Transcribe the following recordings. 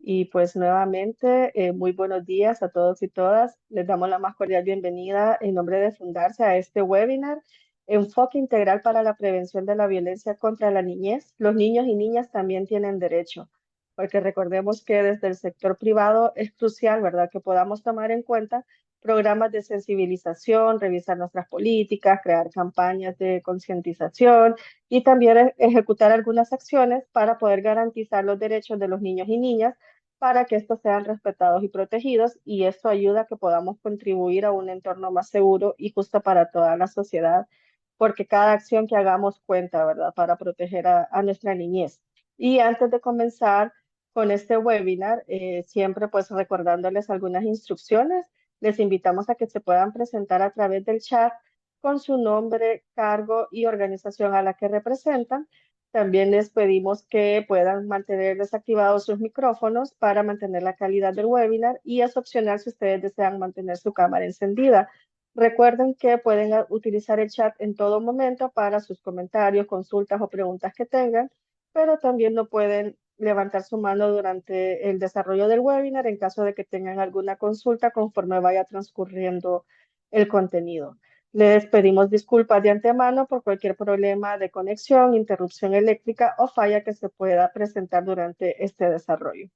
Y pues nuevamente, muy buenos días a todos y todas. Les damos la más cordial bienvenida en nombre de Fundarse a este webinar, Enfoque Integral para la Prevención de la Violencia contra la Niñez. Los niños y niñas también tienen derecho, porque recordemos que desde el sector privado es crucial, ¿verdad?, que podamos tomar en cuenta programas de sensibilización, revisar nuestras políticas, crear campañas de concientización y también ejecutar algunas acciones para poder garantizar los derechos de los niños y niñas para que estos sean respetados y protegidos, y esto ayuda a que podamos contribuir a un entorno más seguro y justo para toda la sociedad, porque cada acción que hagamos cuenta, ¿verdad?, para proteger a nuestra niñez. Y antes de comenzar con este webinar, siempre pues recordándoles algunas instrucciones, les invitamos a que se puedan presentar a través del chat con su nombre, cargo y organización a la que representan. También les pedimos que puedan mantener desactivados sus micrófonos para mantener la calidad del webinar, y es opcional si ustedes desean mantener su cámara encendida. Recuerden que pueden utilizar el chat en todo momento para sus comentarios, consultas o preguntas que tengan, pero también no pueden levantar su mano durante el desarrollo del webinar en caso de que tengan alguna consulta conforme vaya transcurriendo el contenido. Les pedimos disculpas de antemano por cualquier problema de conexión, interrupción eléctrica o falla que se pueda presentar durante este desarrollo.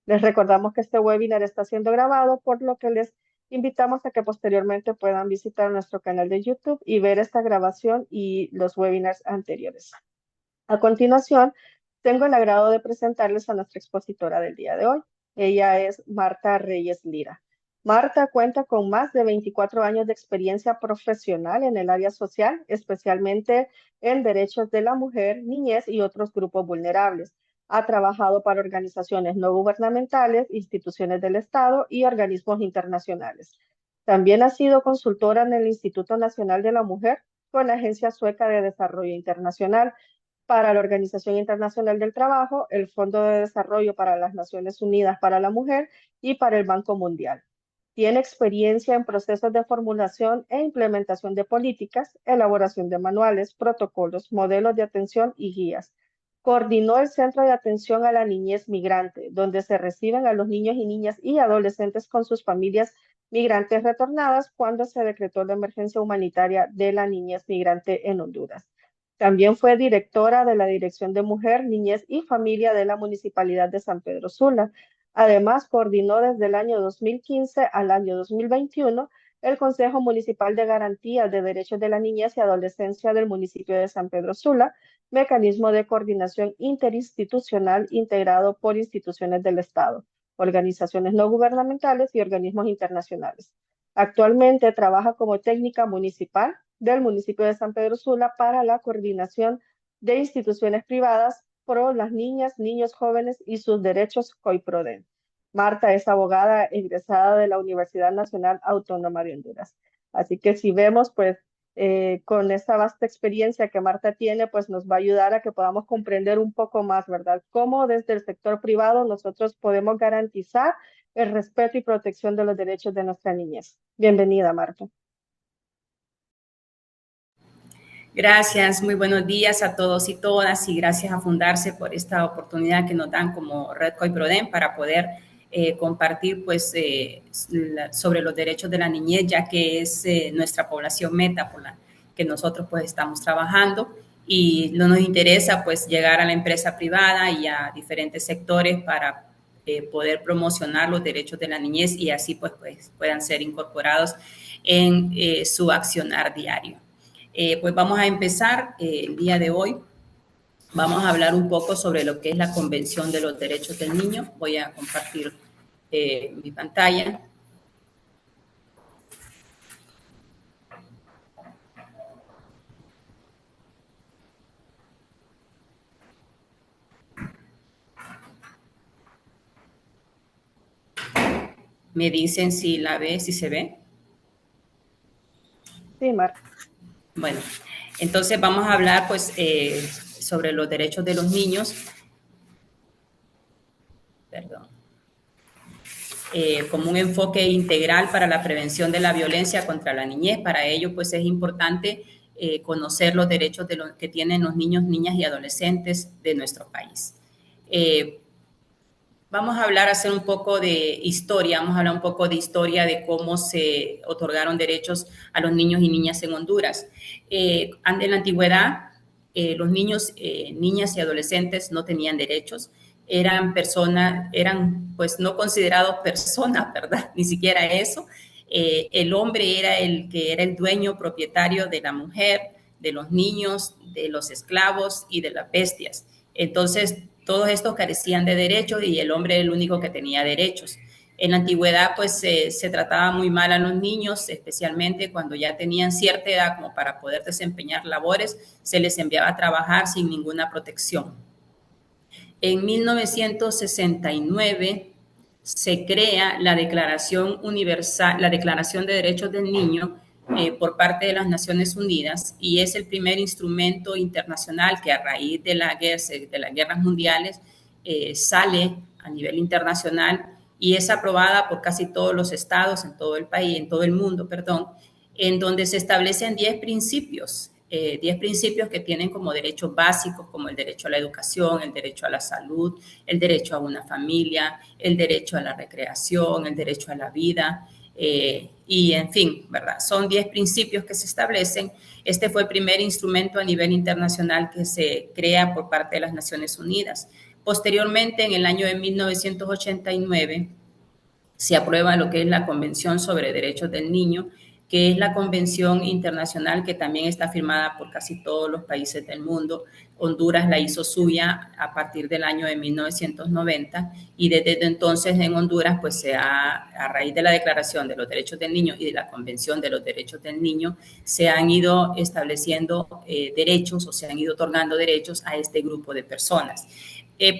Les recordamos que este webinar está siendo grabado, por lo que les invitamos a que posteriormente puedan visitar nuestro canal de YouTube y ver esta grabación y los webinars anteriores. A continuación, tengo el agrado de presentarles a nuestra expositora del día de hoy. Ella es Marta Reyes Lira. Marta cuenta con más de 24 años de experiencia profesional en el área social, especialmente en derechos de la mujer, niñez y otros grupos vulnerables. Ha trabajado para organizaciones no gubernamentales, instituciones del Estado y organismos internacionales. También ha sido consultora en el Instituto Nacional de la Mujer con la Agencia Sueca de Desarrollo Internacional, para la Organización Internacional del Trabajo, el Fondo de Desarrollo para las Naciones Unidas para la Mujer y para el Banco Mundial. Tiene experiencia en procesos de formulación e implementación de políticas, elaboración de manuales, protocolos, modelos de atención y guías. Coordinó el Centro de Atención a la Niñez Migrante, donde se reciben a los niños y niñas y adolescentes con sus familias migrantes retornadas cuando se decretó la emergencia humanitaria de la niñez migrante en Honduras. También fue directora de la Dirección de Mujer, Niñez y Familia de la Municipalidad de San Pedro Sula. Además, coordinó desde el año 2015 al año 2021 el Consejo Municipal de Garantía de Derechos de la Niñez y Adolescencia del municipio de San Pedro Sula, mecanismo de coordinación interinstitucional integrado por instituciones del Estado, organizaciones no gubernamentales y organismos internacionales. Actualmente trabaja como técnica municipal del municipio de San Pedro Sula para la coordinación de instituciones privadas pro las niñas, niños, jóvenes y sus derechos COIPRODEN. Marta es abogada egresada de la Universidad Nacional Autónoma de Honduras. Así que si vemos, pues, con esta vasta experiencia que Marta tiene, pues nos va a ayudar a que podamos comprender un poco más, ¿verdad?, cómo desde el sector privado nosotros podemos garantizar el respeto y protección de los derechos de nuestra niñez. Bienvenida, Marta. Gracias, muy buenos días a todos y todas, y gracias a Fundarse por esta oportunidad que nos dan como Red COIPRODEN para poder compartir pues sobre los derechos de la niñez, ya que es nuestra población meta por la que nosotros pues estamos trabajando, y no nos interesa pues llegar a la empresa privada y a diferentes sectores para poder promocionar los derechos de la niñez y así pues puedan ser incorporados en su accionar diario. Pues vamos a empezar el día de hoy. Vamos a hablar un poco sobre lo que es la Convención de los Derechos del Niño. Voy a compartir mi pantalla. Me dicen si la ve, si se ve. Sí, Marta. Bueno, entonces vamos a hablar pues sobre los derechos de los niños. Perdón. Como un enfoque integral para la prevención de la violencia contra la niñez. Para ello, pues es importante conocer los derechos que tienen los niños, niñas y adolescentes de nuestro país. Vamos a hablar, hacer un poco de historia, vamos a hablar un poco de historia de cómo se otorgaron derechos a los niños y niñas en Honduras. En la antigüedad, los niños, niñas y adolescentes no tenían derechos, eran personas, eran pues no considerados personas, ¿verdad? Ni siquiera eso. El hombre era el que era el dueño propietario de la mujer, de los niños, de los esclavos y de las bestias. Entonces, todos estos carecían de derechos y el hombre era el único que tenía derechos. En la antigüedad, pues se trataba muy mal a los niños, especialmente cuando ya tenían cierta edad como para poder desempeñar labores, se les enviaba a trabajar sin ninguna protección. En 1969 se crea la Declaración Universal, la Declaración de Derechos del Niño por parte de las Naciones Unidas y es el primer instrumento internacional que a raíz de las guerras mundiales sale a nivel internacional y es aprobada por casi todos los estados en todo el país, en todo el mundo, perdón, en donde se establecen 10 principios 10 principios que tienen como derechos básicos, como el derecho a la educación, el derecho a la salud, el derecho a una familia, el derecho a la recreación, el derecho a la vida, y en fin, ¿verdad? Son 10 principios que se establecen. Este fue el primer instrumento a nivel internacional que se crea por parte de las Naciones Unidas. Posteriormente, en el año de 1989, se aprueba lo que es la Convención sobre Derechos del Niño, que es la convención internacional que también está firmada por casi todos los países del mundo. Honduras la hizo suya a partir del año de 1990 y desde entonces en Honduras, pues a raíz de la Declaración de los Derechos del Niño y de la Convención de los Derechos del Niño, se han ido estableciendo derechos o se han ido otorgando derechos a este grupo de personas.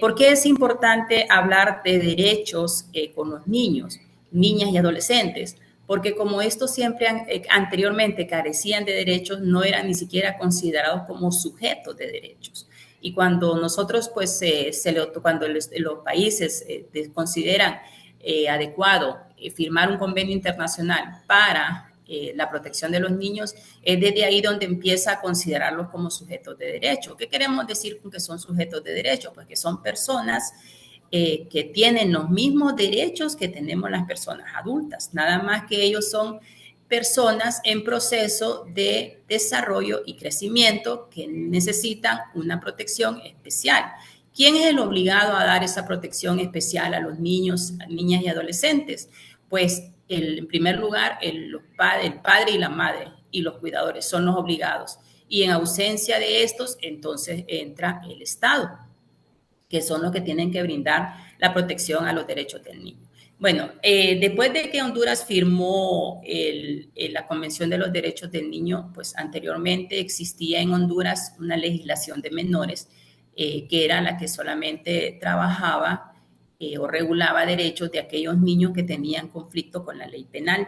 ¿Por qué es importante hablar de derechos con los niños, niñas y adolescentes? Porque como estos siempre anteriormente carecían de derechos, no eran ni siquiera considerados como sujetos de derechos. Y cuando nosotros, pues, cuando los países consideran adecuado firmar un convenio internacional para la protección de los niños, es desde ahí donde empieza a considerarlos como sujetos de derecho. ¿Qué queremos decir con que son sujetos de derecho? Pues que son personas que tienen los mismos derechos que tenemos las personas adultas, nada más que ellos son personas en proceso de desarrollo y crecimiento que necesitan una protección especial. ¿Quién es el obligado a dar esa protección especial a los niños, niñas y adolescentes? Pues en primer lugar, el padre y la madre y los cuidadores son los obligados. Y en ausencia de estos, entonces entra el Estado, que son los que tienen que brindar la protección a los derechos del niño. Bueno, después de que Honduras firmó la Convención de los Derechos del Niño, pues anteriormente existía en Honduras una legislación de menores que era la que solamente trabajaba o regulaba derechos de aquellos niños que tenían conflicto con la ley penal.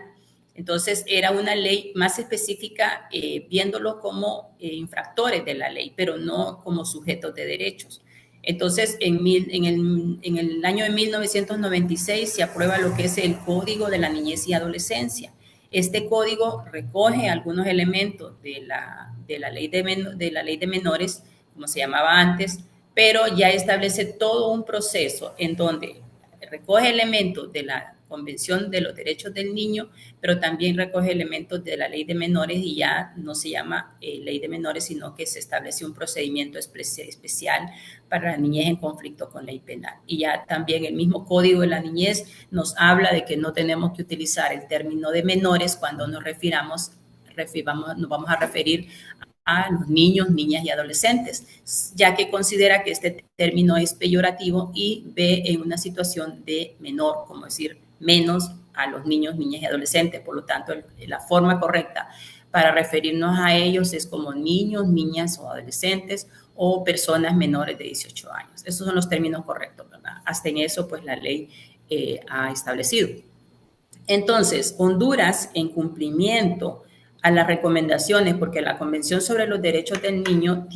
Entonces era una ley más específica viéndolo como infractores de la ley, pero no como sujetos de derechos. Entonces, en el año de 1996 se aprueba lo que es el Código de la Niñez y Adolescencia. Este código recoge algunos elementos de la ley de menores, como se llamaba antes, pero ya establece todo un proceso en donde recoge elementos de la Convención de los Derechos del Niño, pero también recoge elementos de la ley de menores y ya no se llama ley de menores, sino que se establece un procedimiento especial para la niñez en conflicto con ley penal. Y ya también el mismo Código de la Niñez nos habla de que no tenemos que utilizar el término de menores cuando nos nos vamos a referir a los niños, niñas y adolescentes, ya que considera que este término es peyorativo y ve en una situación de menor, como decir, menos a los niños, niñas y adolescentes. Por lo tanto, la forma correcta para referirnos a ellos es como niños, niñas o adolescentes o personas menores de 18 años. Esos son los términos correctos, ¿verdad? Hasta en eso, pues la ley ha establecido. Entonces, Honduras, en cumplimiento a las recomendaciones, porque la Convención sobre los Derechos del Niño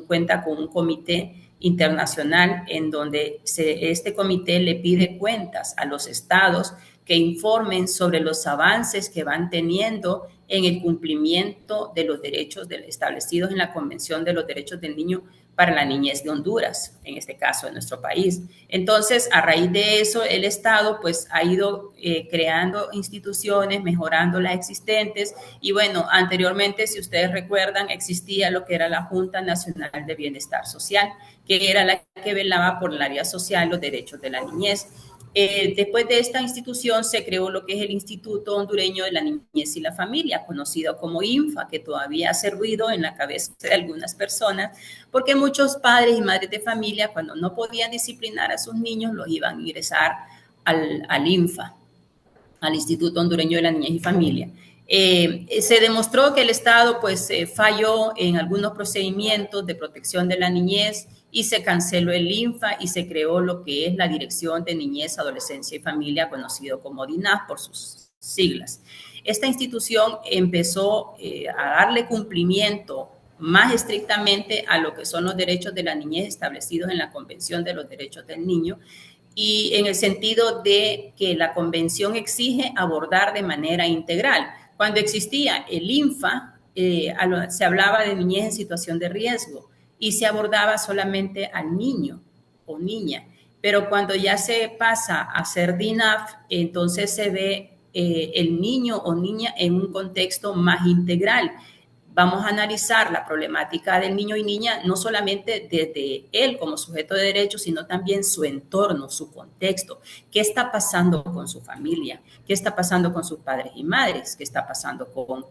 cuenta con un comité internacional en donde este comité le pide cuentas a los estados que informen sobre los avances que van teniendo en el cumplimiento de los derechos establecidos en la Convención de los Derechos del Niño para la niñez de Honduras, en este caso de nuestro país. Entonces, a raíz de eso, el Estado pues ha ido creando instituciones, mejorando las existentes y bueno, anteriormente, si ustedes recuerdan, existía lo que era la Junta Nacional de Bienestar Social, que era la que velaba por el área social, los derechos de la niñez. Después de esta institución se creó lo que es el Instituto Hondureño de la Niñez y la Familia, conocido como INFA, que todavía ha servido en la cabeza de algunas personas, porque muchos padres y madres de familia, cuando no podían disciplinar a sus niños, los iban a ingresar al INFA, al Instituto Hondureño de la Niñez y Familia. Se demostró que el Estado pues falló en algunos procedimientos de protección de la niñez y se canceló el INFA y se creó lo que es la Dirección de Niñez, Adolescencia y Familia, conocido como DINAF por sus siglas. Esta institución empezó a darle cumplimiento más estrictamente a lo que son los derechos de la niñez establecidos en la Convención de los Derechos del Niño, y en el sentido de que la convención exige abordar de manera integral. Cuando existía el INFA, se hablaba de niñez en situación de riesgo y se abordaba solamente al niño o niña, pero cuando ya se pasa a ser DINAF, entonces se ve el niño o niña en un contexto más integral. Vamos a analizar la problemática del niño y niña no solamente desde él como sujeto de derecho, sino también su entorno, su contexto. ¿Qué está pasando con su familia? ¿Qué está pasando con sus padres y madres? ¿Qué está pasando con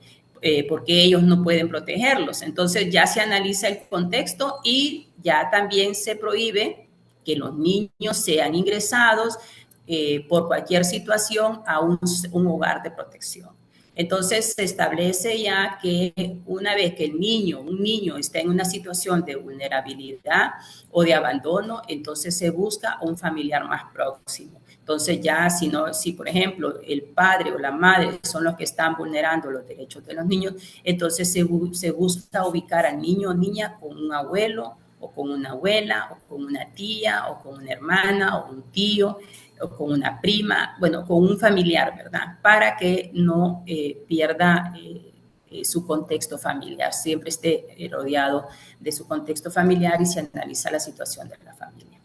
por qué ellos no pueden protegerlos? Entonces ya se analiza el contexto y ya también se prohíbe que los niños sean ingresados por cualquier situación a un hogar de protección. Entonces se establece ya que una vez que un niño está en una situación de vulnerabilidad o de abandono, entonces se busca un familiar más próximo. Entonces ya si por ejemplo el padre o la madre son los que están vulnerando los derechos de los niños, entonces se busca ubicar al niño o niña con un abuelo o con una abuela o con una tía o con una hermana o un tío o con una prima, bueno, con un familiar, ¿verdad? Para que no pierda su contexto familiar, siempre esté rodeado de su contexto familiar y se analiza la situación de la familia.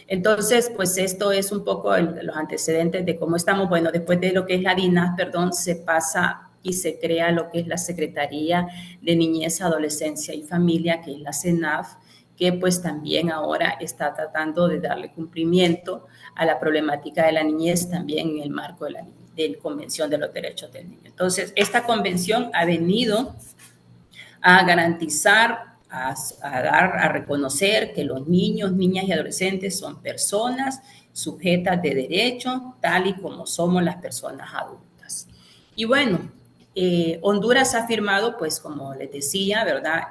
Entonces, pues esto es un poco los antecedentes de cómo estamos. Bueno, después de lo que es la DINAF, perdón, se pasa y se crea lo que es la Secretaría de Niñez, Adolescencia y Familia, que es la CENAF, que pues también ahora está tratando de darle cumplimiento a la problemática de la niñez también en el marco de la Convención de los Derechos del Niño. Entonces, esta convención ha venido a garantizar, a reconocer que los niños, niñas y adolescentes son personas sujetas de derecho, tal y como somos las personas adultas. Y bueno, Honduras ha firmado, pues como les decía, ¿verdad?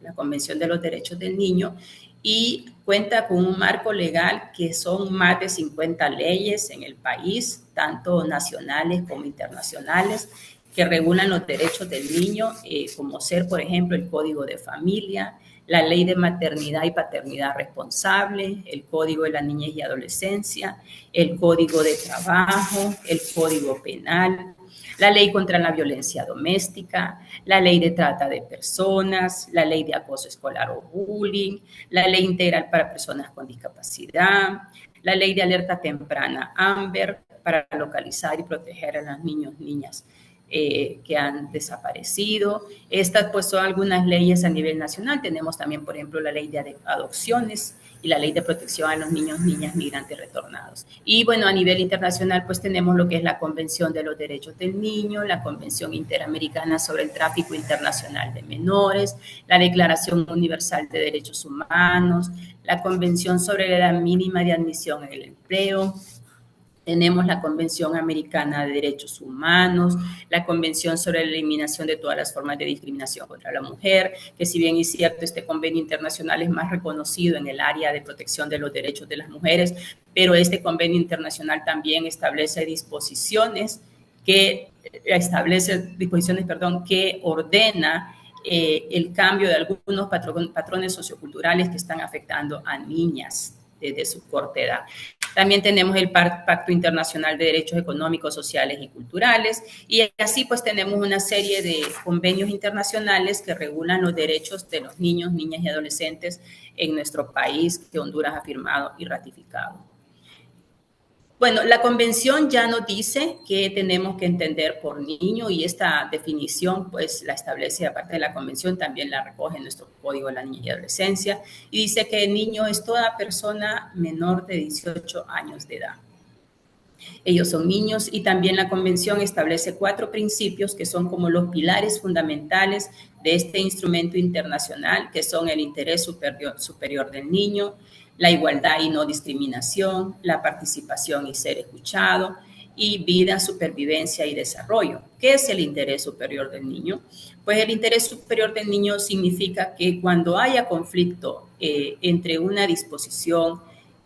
La Convención de los Derechos del Niño y cuenta con un marco legal que son más de 50 leyes en el país, tanto nacionales como internacionales, que regulan los derechos del niño, como ser, por ejemplo, el Código de Familia, la Ley de Maternidad y Paternidad Responsable, el Código de la Niñez y Adolescencia, el Código de Trabajo, el Código Penal, la Ley contra la Violencia Doméstica, la Ley de Trata de Personas, la Ley de Acoso Escolar o Bullying, la Ley Integral para Personas con Discapacidad, la Ley de Alerta Temprana AMBER para localizar y proteger a los niños, niñas que han desaparecido. Estas pues son algunas leyes a nivel nacional. Tenemos también, por ejemplo, la ley de adopciones y la ley de protección a los niños, niñas migrantes retornados. Y bueno, a nivel internacional pues tenemos lo que es la Convención de los Derechos del Niño, la Convención Interamericana sobre el Tráfico Internacional de Menores, la Declaración Universal de Derechos Humanos, la Convención sobre la Edad Mínima de Admisión en el Empleo. Tenemos la Convención Americana de Derechos Humanos, la Convención sobre la Eliminación de todas las formas de discriminación contra la mujer, que si bien es cierto, este convenio internacional es más reconocido en el área de protección de los derechos de las mujeres, pero este convenio internacional también establece disposiciones que ordena el cambio de algunos patrones socioculturales que están afectando a niñas desde su corta edad. También tenemos el Pacto Internacional de Derechos Económicos, Sociales y Culturales, y así pues tenemos una serie de convenios internacionales que regulan los derechos de los niños, niñas y adolescentes en nuestro país, que Honduras ha firmado y ratificado. Bueno, la convención ya nos dice que tenemos que entender por niño, y esta definición pues la establece, aparte de la convención, también la recoge en nuestro Código de la Niñez y Adolescencia, y dice que el niño es toda persona menor de 18 años de edad. Ellos son niños, y también la convención establece 4 principios que son como los pilares fundamentales de este instrumento internacional, que son el interés superior del niño, la igualdad y no discriminación, la participación y ser escuchado, y vida, supervivencia y desarrollo. ¿Qué es el interés superior del niño? Pues el interés superior del niño significa que cuando haya conflicto entre una disposición,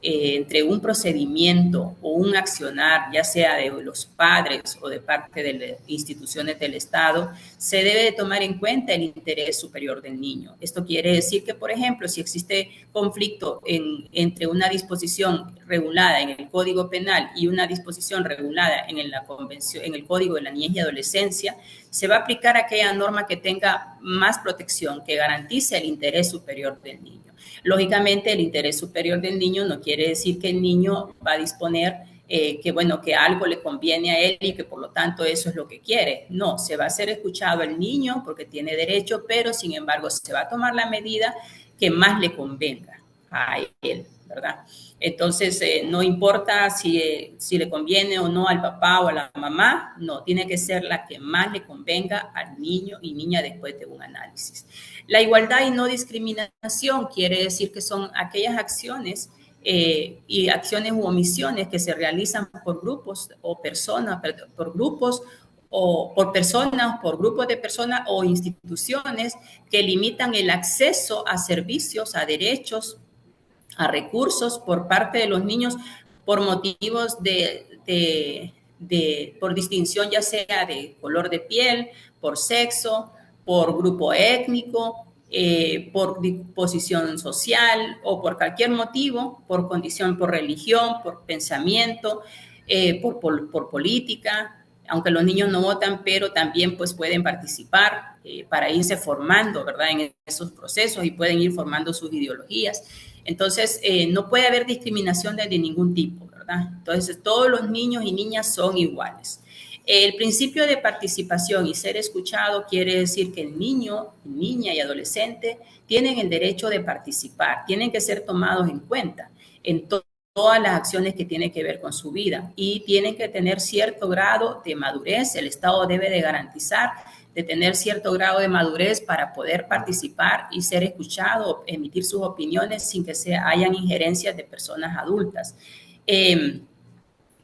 entre un procedimiento o un accionar, ya sea de los padres o de parte de las instituciones del Estado, se debe de tomar en cuenta el interés superior del niño. Esto quiere decir que, por ejemplo, si existe conflicto entre una disposición regulada en el Código Penal y una disposición regulada en la Convención, en el Código de la Niñez y Adolescencia, se va a aplicar aquella norma que tenga más protección, que garantice el interés superior del niño. Lógicamente, el interés superior del niño no quiere decir que el niño va a disponer que algo le conviene a él y que por lo tanto eso es lo que quiere. No, se va a ser escuchado el niño porque tiene derecho, pero sin embargo se va a tomar la medida que más le convenga a él, ¿verdad? Entonces, no importa si le conviene o no al papá o a la mamá, no, tiene que ser la que más le convenga al niño y niña después de un análisis. La igualdad y no discriminación quiere decir que son aquellas acciones y acciones u omisiones que se realizan por grupos o personas, por grupos o por personas, por grupos de personas o instituciones que limitan el acceso a servicios, a derechos, a recursos por parte de los niños por motivos por distinción, ya sea de color de piel, por sexo, por grupo étnico, por posición social o por cualquier motivo, por condición, por religión, por pensamiento, por política. Aunque los niños no votan, pero también pues pueden participar para irse formando, ¿verdad?, en esos procesos, y pueden ir formando sus ideologías. Entonces, no puede haber discriminación de ningún tipo, ¿verdad? Entonces, todos los niños y niñas son iguales. El principio de participación y ser escuchado quiere decir que el niño, niña y adolescente tienen el derecho de participar, tienen que ser tomados en cuenta en todas las acciones que tienen que ver con su vida, y tienen que tener cierto grado de madurez. El Estado debe de garantizar de tener cierto grado de madurez para poder participar y ser escuchado, emitir sus opiniones sin que hayan injerencias de personas adultas.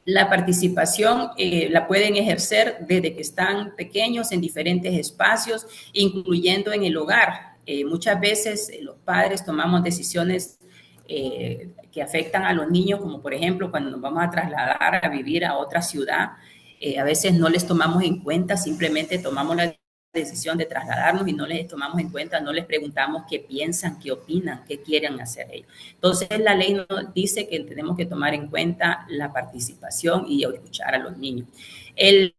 La participación la pueden ejercer desde que están pequeños en diferentes espacios, incluyendo en el hogar. Muchas veces los padres tomamos decisiones que afectan a los niños, como por ejemplo cuando nos vamos a trasladar a vivir a otra ciudad. A veces no les tomamos en cuenta, simplemente tomamos la decisión de trasladarnos y no les tomamos en cuenta, no les preguntamos qué piensan, qué opinan, qué quieren hacer ellos. Entonces, la ley nos dice que tenemos que tomar en cuenta la participación y escuchar a los niños. El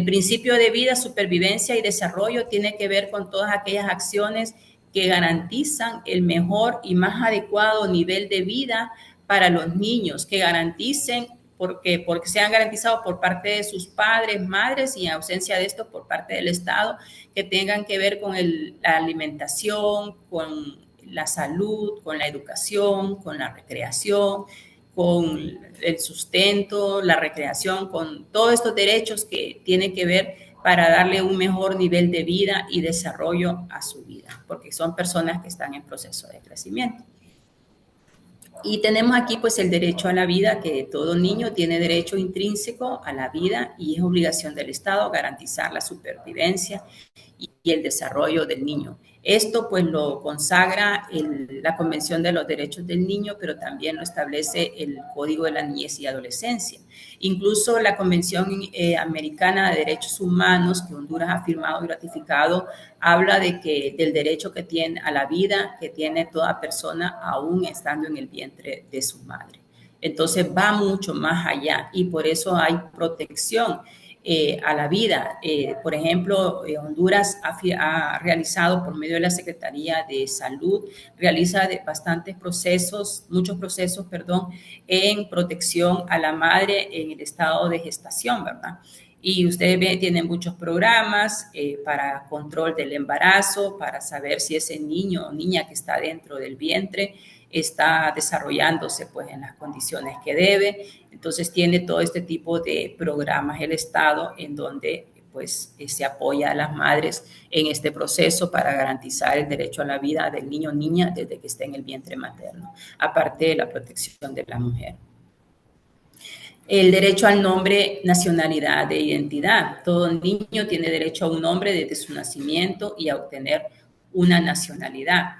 principio de vida, supervivencia y desarrollo tiene que ver con todas aquellas acciones que garantizan el mejor y más adecuado nivel de vida para los niños, que garanticen porque sean garantizados por parte de sus padres, madres, y en ausencia de esto por parte del Estado, que tengan que ver con la alimentación, con la salud, con la educación, con la recreación, con el sustento, la recreación, con todos estos derechos que tienen que ver para darle un mejor nivel de vida y desarrollo a su vida, porque son personas que están en proceso de crecimiento. Y tenemos aquí pues el derecho a la vida, que todo niño tiene derecho intrínseco a la vida, y es obligación del Estado garantizar la supervivencia y y el desarrollo del niño. Esto pues lo consagra la Convención de los Derechos del Niño, pero también lo establece el Código de la Niñez y Adolescencia. Incluso la Convención Americana de Derechos Humanos, que Honduras ha firmado y ratificado, habla del derecho que tiene a la vida que tiene toda persona aún estando en el vientre de su madre. Entonces va mucho más allá y por eso hay protección a la vida. Por ejemplo, Honduras ha realizado por medio de la Secretaría de Salud, realiza bastantes procesos, muchos procesos, perdón, en protección a la madre en el estado de gestación, ¿verdad? Y ustedes ven, tienen muchos programas para control del embarazo, para saber si ese niño o niña que está dentro del vientre está desarrollándose pues en las condiciones que debe. Entonces tiene todo este tipo de programas el Estado en donde pues se apoya a las madres en este proceso para garantizar el derecho a la vida del niño o niña desde que esté en el vientre materno, aparte de la protección de la mujer. El derecho al nombre, nacionalidad e identidad. Todo niño tiene derecho a un nombre desde su nacimiento y a obtener una nacionalidad.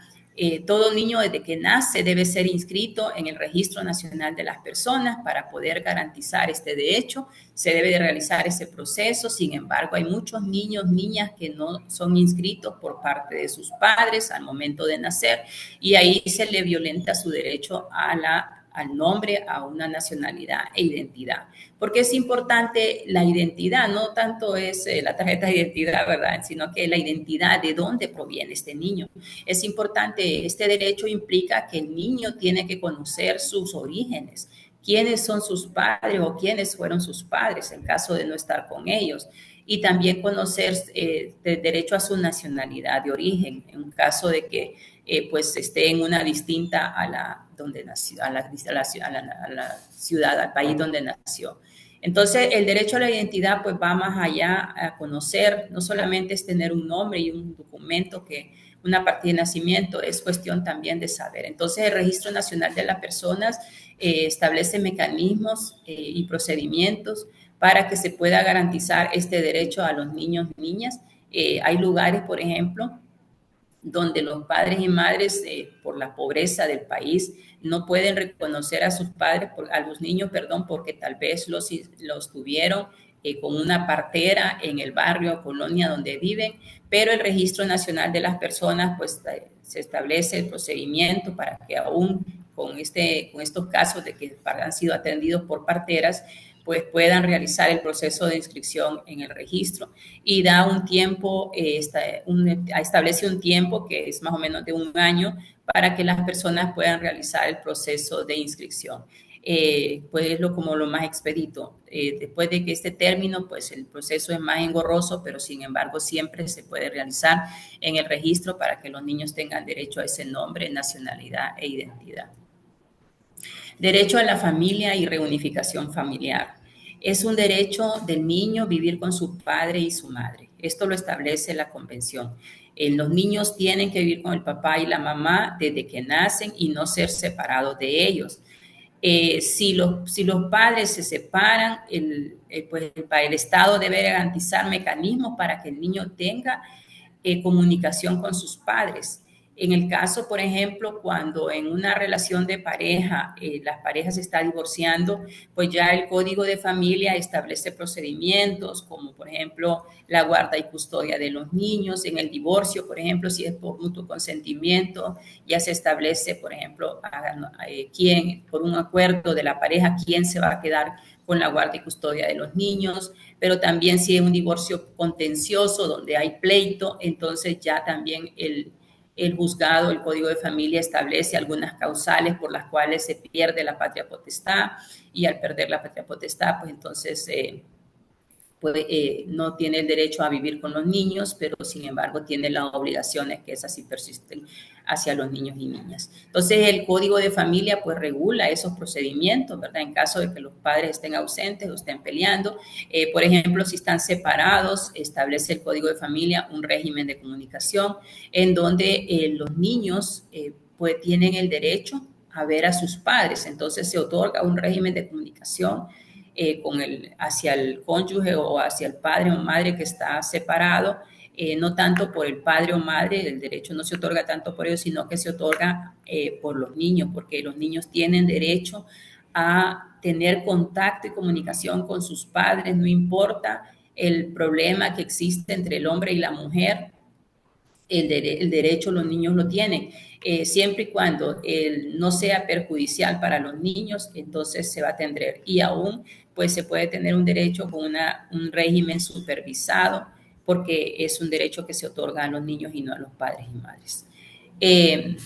Todo niño desde que nace debe ser inscrito en el Registro Nacional de las Personas para poder garantizar este derecho. Se debe de realizar ese proceso. Sin embargo, hay muchos niños, niñas que no son inscritos por parte de sus padres al momento de nacer y ahí se le violenta su derecho al nombre, a una nacionalidad e identidad. Porque es importante la identidad, no tanto es la tarjeta de identidad, ¿verdad? Sino que la identidad de dónde proviene este niño. Es importante, este derecho implica que el niño tiene que conocer sus orígenes, quiénes son sus padres o quiénes fueron sus padres en caso de no estar con ellos. Y también conocer el derecho a su nacionalidad de origen, en caso de que pues esté en una distinta a la donde nació, a la ciudad, al país donde nació. Entonces, el derecho a la identidad pues va más allá a conocer, no solamente es tener un nombre y un documento que una partida de nacimiento, es cuestión también de saber. Entonces, el Registro Nacional de las Personas establece mecanismos y procedimientos para que se pueda garantizar este derecho a los niños y niñas. Hay lugares, por ejemplo, donde los padres y madres, por la pobreza del país, no pueden reconocer a sus padres, a los niños, perdón, porque tal vez los tuvieron con una partera en el barrio o colonia donde viven, pero el Registro Nacional de las Personas, pues se establece el procedimiento para que aún con estos casos de que han sido atendidos por parteras, pues puedan realizar el proceso de inscripción en el registro y da un tiempo, establece un tiempo que es más o menos de un año para que las personas puedan realizar el proceso de inscripción. Pues como lo más expedito. Después de que este término, pues el proceso es más engorroso, pero sin embargo siempre se puede realizar en el registro para que los niños tengan derecho a ese nombre, nacionalidad e identidad. Derecho a la familia y reunificación familiar. Es un derecho del niño vivir con su padre y su madre. Esto lo establece la Convención. Los niños tienen que vivir con el papá y la mamá desde que nacen y no ser separados de ellos. Si los padres se separan, pues el Estado debe garantizar mecanismos para que el niño tenga comunicación con sus padres. En el caso, por ejemplo, cuando en una relación de pareja, las parejas se está divorciando, pues ya el Código de Familia establece procedimientos como, por ejemplo, la guarda y custodia de los niños. En el divorcio, por ejemplo, si es por mutuo consentimiento, ya se establece, por ejemplo, quién, por un acuerdo de la pareja, quién se va a quedar con la guarda y custodia de los niños, pero también si es un divorcio contencioso donde hay pleito, entonces ya también el juzgado, el Código de Familia establece algunas causales por las cuales se pierde la patria potestad y al perder la patria potestad, pues entonces no tiene el derecho a vivir con los niños, pero sin embargo tiene las obligaciones que esas sí persisten hacia los niños y niñas. Entonces el Código de Familia pues regula esos procedimientos, ¿verdad? En caso de que los padres estén ausentes o estén peleando. Por ejemplo, si están separados, establece el Código de Familia un régimen de comunicación en donde los niños pues tienen el derecho a ver a sus padres. Entonces se otorga un régimen de comunicación hacia el cónyuge o hacia el padre o madre que está separado, no tanto por el padre o madre, el derecho no se otorga tanto por ellos, sino que se otorga por los niños, porque los niños tienen derecho a tener contacto y comunicación con sus padres, no importa el problema que existe entre el hombre y la mujer, el derecho los niños lo tienen. Siempre y cuando no sea perjudicial para los niños, entonces se va a tener. Y aún, pues se puede tener un derecho con un régimen supervisado, porque es un derecho que se otorga a los niños y no a los padres y madres. Eh,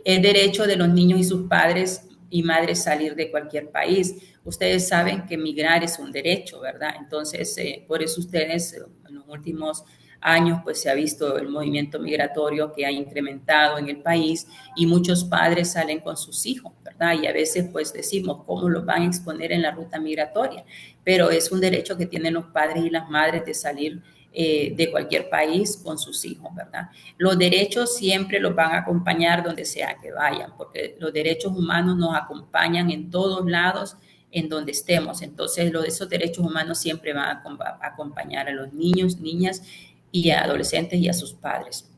el derecho de los niños y sus padres y madres salir de cualquier país. Ustedes saben que migrar es un derecho, ¿verdad? Entonces, por eso ustedes en los últimos años, pues se ha visto el movimiento migratorio que ha incrementado en el país y muchos padres salen con sus hijos, ¿verdad? Y a veces pues decimos, ¿cómo los van a exponer en la ruta migratoria? Pero es un derecho que tienen los padres y las madres de salir de cualquier país con sus hijos, ¿verdad? Los derechos siempre los van a acompañar donde sea que vayan, porque los derechos humanos nos acompañan en todos lados en donde estemos. Entonces, esos derechos humanos siempre van a acompañar a los niños, niñas y a adolescentes y a sus padres.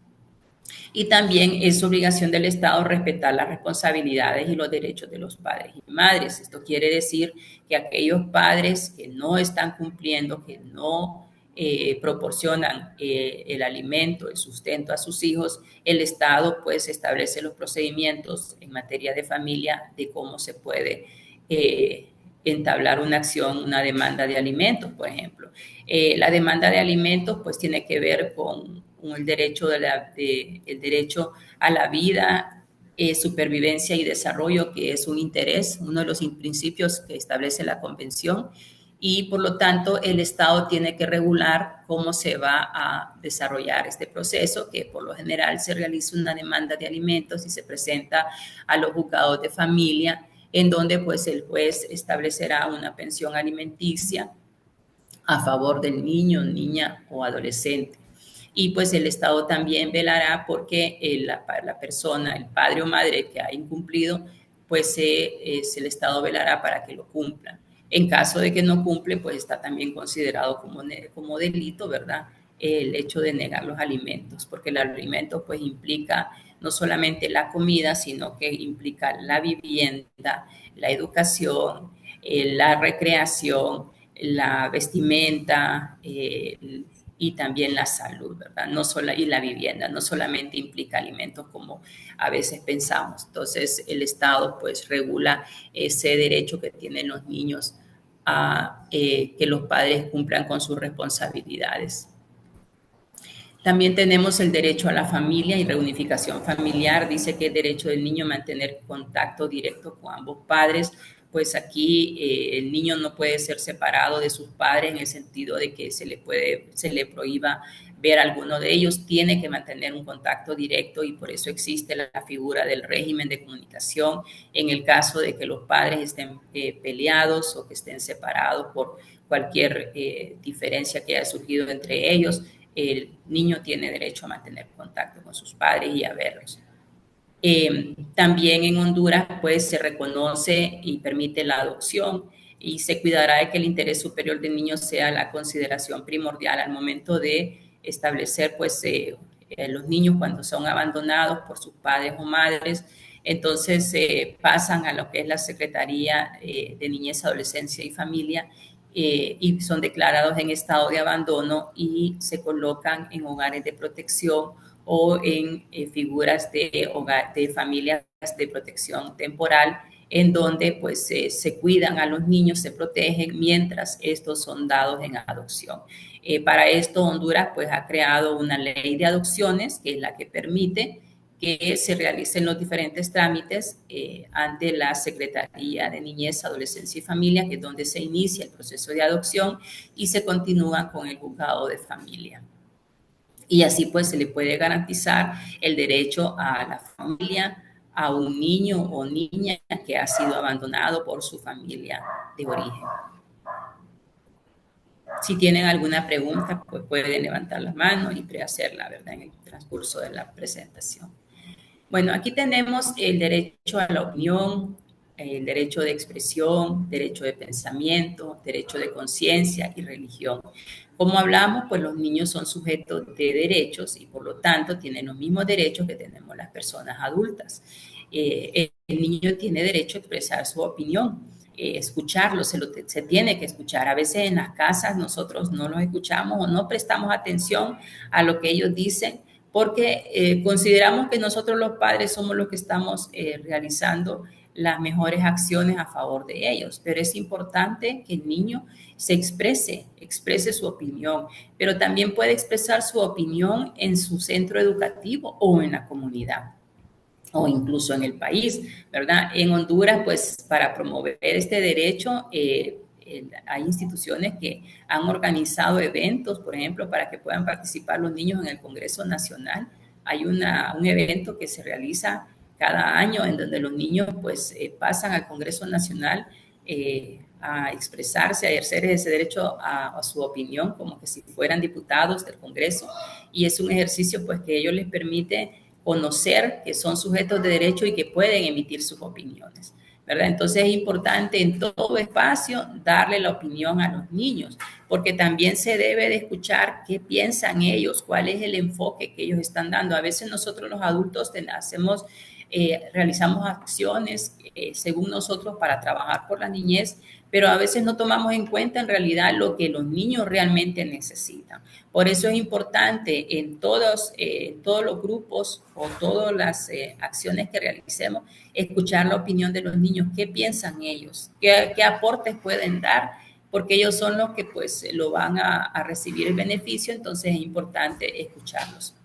Y también es obligación del Estado respetar las responsabilidades y los derechos de los padres y madres. Esto quiere decir que aquellos padres que no están cumpliendo, que no proporcionan el alimento, el sustento a sus hijos, el Estado pues establece los procedimientos en materia de familia de cómo se puede entablar una acción, una demanda de alimentos, por ejemplo. La demanda de alimentos pues tiene que ver con el derecho, el derecho a la vida, supervivencia y desarrollo, que es un interés, uno de los principios que establece la Convención, y por lo tanto el Estado tiene que regular cómo se va a desarrollar este proceso, que por lo general se realiza una demanda de alimentos y se presenta a los juzgados de familia, en donde pues el juez establecerá una pensión alimenticia a favor del niño, niña o adolescente. Y pues el Estado también velará porque la persona, el padre o madre que ha incumplido, pues el Estado velará para que lo cumplan. En caso de que no cumple, pues está también considerado como delito, ¿verdad? El hecho de negar los alimentos, porque el alimento pues implica no solamente la comida, sino que implica la vivienda, la educación, la recreación, la vestimenta y también la salud, ¿verdad? No solo, y la vivienda, no solamente implica alimentos como a veces pensamos. Entonces, el Estado pues regula ese derecho que tienen los niños a que los padres cumplan con sus responsabilidades. También tenemos el derecho a la familia y reunificación familiar. Dice que es derecho del niño mantener contacto directo con ambos padres. Pues aquí el niño no puede ser separado de sus padres en el sentido de que se le prohíba ver a alguno de ellos. Tiene que mantener un contacto directo y por eso existe la figura del régimen de comunicación en el caso de que los padres estén peleados o que estén separados por cualquier diferencia que haya surgido entre ellos. El niño tiene derecho a mantener contacto con sus padres y a verlos. También en Honduras pues se reconoce y permite la adopción y se cuidará de que el interés superior del niño sea la consideración primordial al momento de establecer pues los niños cuando son abandonados por sus padres o madres. Entonces pasan a lo que es la Secretaría de Niñez, Adolescencia y Familia y son declarados en estado de abandono y se colocan en hogares de protección o en figuras de familias de protección temporal, en donde pues se cuidan a los niños, se protegen mientras estos son dados en adopción. Para esto Honduras pues ha creado una ley de adopciones que es la que permite que se realicen los diferentes trámites ante la Secretaría de Niñez, Adolescencia y Familia, que es donde se inicia el proceso de adopción y se continúa con el juzgado de familia. Y así pues se le puede garantizar el derecho a la familia, a un niño o niña que ha sido abandonado por su familia de origen. Si tienen alguna pregunta, pues pueden levantar la mano y prehacerla, ¿verdad? En el transcurso de la presentación. Bueno, aquí tenemos el derecho a la opinión, el derecho de expresión, derecho de pensamiento, derecho de conciencia y religión. Como hablamos, pues los niños son sujetos de derechos y por lo tanto tienen los mismos derechos que tenemos las personas adultas. El niño tiene derecho a expresar su opinión, escucharlo, se tiene que escuchar. A veces en las casas nosotros no los escuchamos o no prestamos atención a lo que ellos dicen porque consideramos que nosotros los padres somos los que estamos realizando las mejores acciones a favor de ellos, pero es importante que el niño se exprese su opinión, pero también puede expresar su opinión en su centro educativo o en la comunidad o incluso en el país, ¿verdad? En Honduras, pues para promover este derecho, hay instituciones que han organizado eventos, por ejemplo, para que puedan participar los niños en el Congreso Nacional. Hay un evento que se realiza cada año en donde los niños pues pasan al Congreso Nacional a expresarse, a ejercer ese derecho a su opinión como que si fueran diputados del Congreso, y es un ejercicio pues que ellos les permite conocer que son sujetos de derecho y que pueden emitir sus opiniones, ¿verdad? Entonces es importante en todo espacio darle la opinión a los niños, porque también se debe de escuchar qué piensan ellos, cuál es el enfoque que ellos están dando. A veces nosotros los adultos realizamos acciones según nosotros para trabajar por la niñez, pero a veces no tomamos en cuenta en realidad lo que los niños realmente necesitan. Por eso es importante en todos los grupos o todas las acciones que realicemos, escuchar la opinión de los niños, qué piensan ellos, qué aportes pueden dar, porque ellos son los que pues lo van a recibir el beneficio, entonces es importante escucharlos.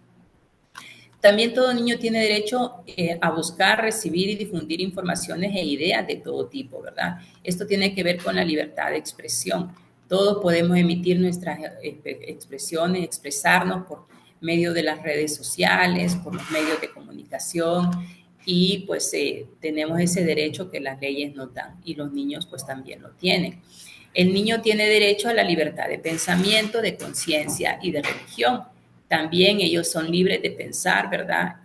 También todo niño tiene derecho a buscar, recibir y difundir informaciones e ideas de todo tipo, ¿verdad? Esto tiene que ver con la libertad de expresión. Todos podemos emitir nuestras expresiones, expresarnos por medio de las redes sociales, por los medios de comunicación, y pues tenemos ese derecho que las leyes nos dan y los niños pues también lo tienen. El niño tiene derecho a la libertad de pensamiento, de conciencia y de religión. También ellos son libres de pensar, ¿verdad?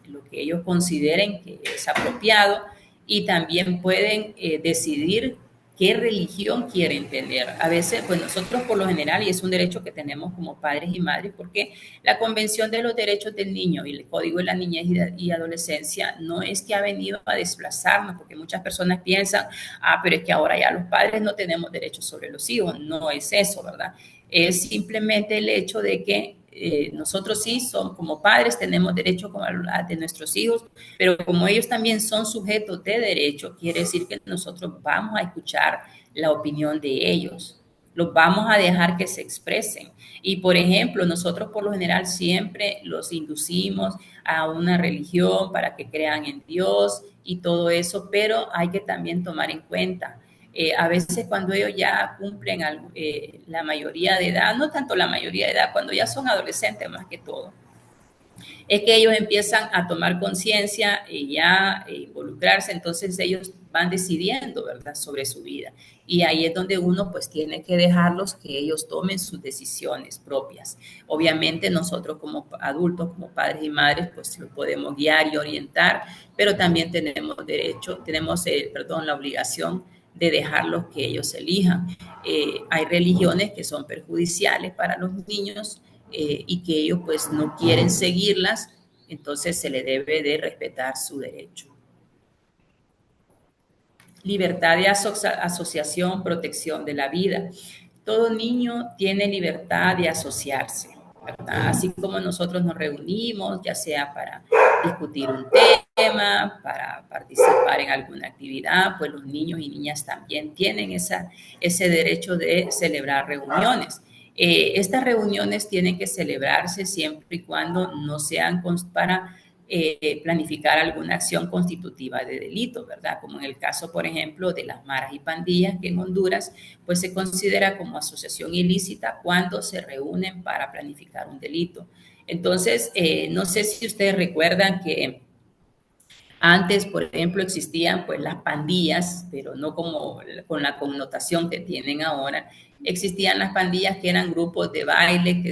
Lo que ellos consideren que es apropiado, y también pueden decidir qué religión quieren tener. A veces, pues nosotros por lo general, y es un derecho que tenemos como padres y madres, porque la Convención de los Derechos del Niño y el Código de la Niñez y Adolescencia no es que ha venido a desplazarnos, porque muchas personas piensan, pero es que ahora ya los padres no tenemos derechos sobre los hijos. No es eso, ¿verdad? Es simplemente el hecho de que nosotros sí son como padres, tenemos derecho de nuestros hijos, pero como ellos también son sujetos de derecho, quiere decir que nosotros vamos a escuchar la opinión de ellos, los vamos a dejar que se expresen. Y por ejemplo, nosotros por lo general siempre los inducimos a una religión para que crean en Dios y todo eso, pero hay que también tomar en cuenta a veces cuando ellos ya cumplen la mayoría de edad, no tanto la mayoría de edad, cuando ya son adolescentes más que todo, es que ellos empiezan a tomar conciencia y ya involucrarse, entonces ellos van decidiendo, ¿verdad?, sobre su vida. Y ahí es donde uno pues tiene que dejarlos que ellos tomen sus decisiones propias. Obviamente nosotros como adultos, como padres y madres, pues los podemos guiar y orientar, pero también tenemos la obligación de dejarlos que ellos elijan. Hay religiones que son perjudiciales para los niños, y que ellos pues no quieren seguirlas, entonces se le debe de respetar su derecho. Libertad de asociación, protección de la vida. Todo niño tiene libertad de asociarse, ¿verdad? Así como nosotros nos reunimos, ya sea para discutir un tema, para participar en alguna actividad, pues los niños y niñas también tienen ese derecho de celebrar reuniones. Estas reuniones tienen que celebrarse siempre y cuando no sean para planificar alguna acción constitutiva de delito, ¿verdad? Como en el caso, por ejemplo, de las maras y pandillas, que en Honduras, pues se considera como asociación ilícita cuando se reúnen para planificar un delito. Entonces, no sé si ustedes recuerdan que antes, por ejemplo, existían pues las pandillas, pero no como con la connotación que tienen ahora. Existían las pandillas que eran grupos de baile,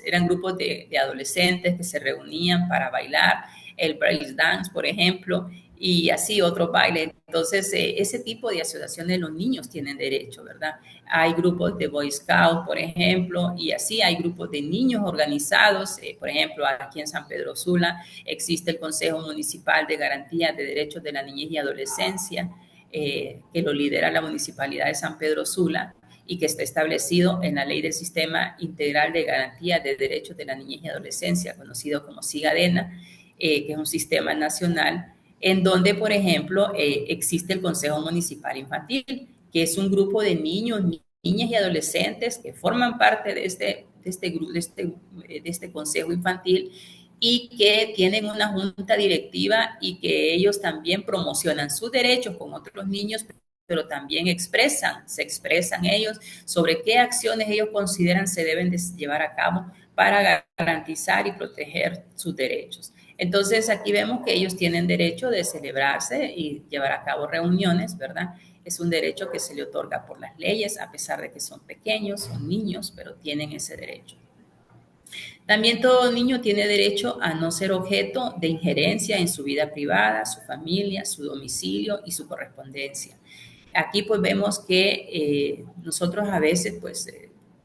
eran grupos de adolescentes que se reunían para bailar. el break dance, por ejemplo, y así otros bailes. Entonces, ese tipo de asociaciones los niños tienen derecho, ¿verdad? Hay grupos de Boy Scouts, por ejemplo, y así hay grupos de niños organizados. Por ejemplo, aquí en San Pedro Sula existe el Consejo Municipal de Garantía de Derechos de la Niñez y Adolescencia, que lo lidera la Municipalidad de San Pedro Sula y que está establecido en la Ley del Sistema Integral de Garantía de Derechos de la Niñez y Adolescencia, conocido como SIGADENA, que es un sistema nacional en donde, por ejemplo, existe el Consejo Municipal Infantil, que es un grupo de niños, niñas y adolescentes que forman parte de este Consejo Infantil y que tienen una junta directiva y que ellos también promocionan sus derechos con otros niños, pero también se expresan ellos sobre qué acciones ellos consideran se deben de llevar a cabo para garantizar y proteger sus derechos. Entonces, aquí vemos que ellos tienen derecho de celebrarse y llevar a cabo reuniones, ¿verdad? Es un derecho que se le otorga por las leyes, a pesar de que son pequeños, son niños, pero tienen ese derecho. También todo niño tiene derecho a no ser objeto de injerencia en su vida privada, su familia, su domicilio y su correspondencia. Aquí pues vemos que nosotros a veces pues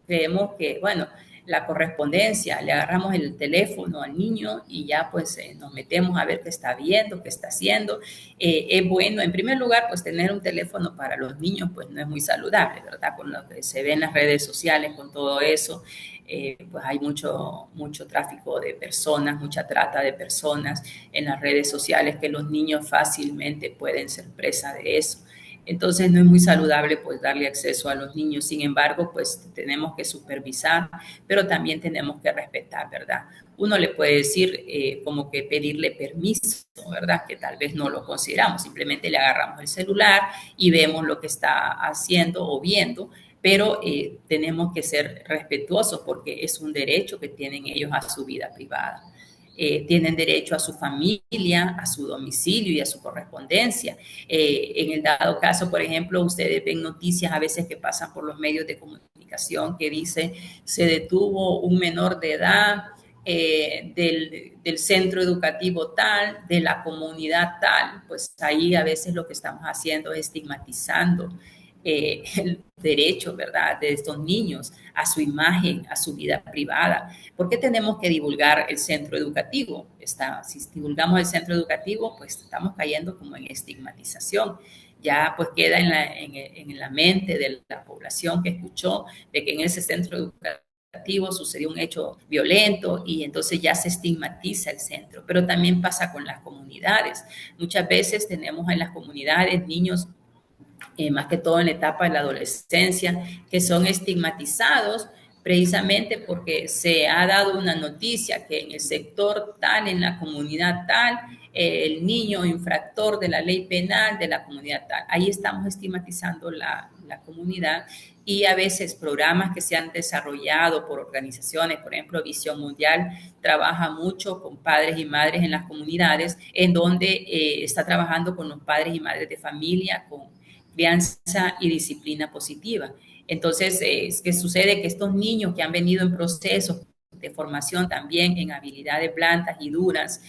creemos que, bueno, la correspondencia, le agarramos el teléfono al niño y ya pues nos metemos a ver qué está viendo, qué está haciendo. Es bueno, en primer lugar, pues tener un teléfono para los niños pues no es muy saludable, ¿verdad? Con lo que se ve en las redes sociales, con todo eso, pues hay mucho tráfico de personas, mucha trata de personas en las redes sociales que los niños fácilmente pueden ser presa de eso. Entonces no es muy saludable pues darle acceso a los niños. Sin embargo, pues tenemos que supervisar, pero también tenemos que respetar, ¿verdad? Uno le puede decir como que pedirle permiso, ¿verdad? Que tal vez no lo consideramos, simplemente le agarramos el celular y vemos lo que está haciendo o viendo, pero tenemos que ser respetuosos porque es un derecho que tienen ellos a su vida privada. Tienen derecho a su familia, a su domicilio y a su correspondencia. En el dado caso, por ejemplo, ustedes ven noticias a veces que pasan por los medios de comunicación que dice se detuvo un menor de edad del centro educativo tal, de la comunidad tal, pues ahí a veces lo que estamos haciendo es estigmatizando el derecho, ¿verdad?, de estos niños a su imagen, a su vida privada. ¿Por qué tenemos que divulgar el centro educativo? Si divulgamos el centro educativo, pues estamos cayendo como en estigmatización. Ya pues queda en la mente de la población que escuchó de que en ese centro educativo sucedió un hecho violento y entonces ya se estigmatiza el centro. Pero también pasa con las comunidades. Muchas veces tenemos en las comunidades niños más que todo en la etapa de la adolescencia, que son estigmatizados precisamente porque se ha dado una noticia que en el sector tal, en la comunidad tal, el niño infractor de la ley penal de la comunidad tal. Ahí estamos estigmatizando la comunidad y a veces programas que se han desarrollado por organizaciones, por ejemplo, Visión Mundial trabaja mucho con padres y madres en las comunidades, en donde está trabajando con los padres y madres de familia, con crianza y disciplina positiva. Entonces, ¿qué sucede? Que estos niños que han venido en procesos de formación también en habilidades blandas y duras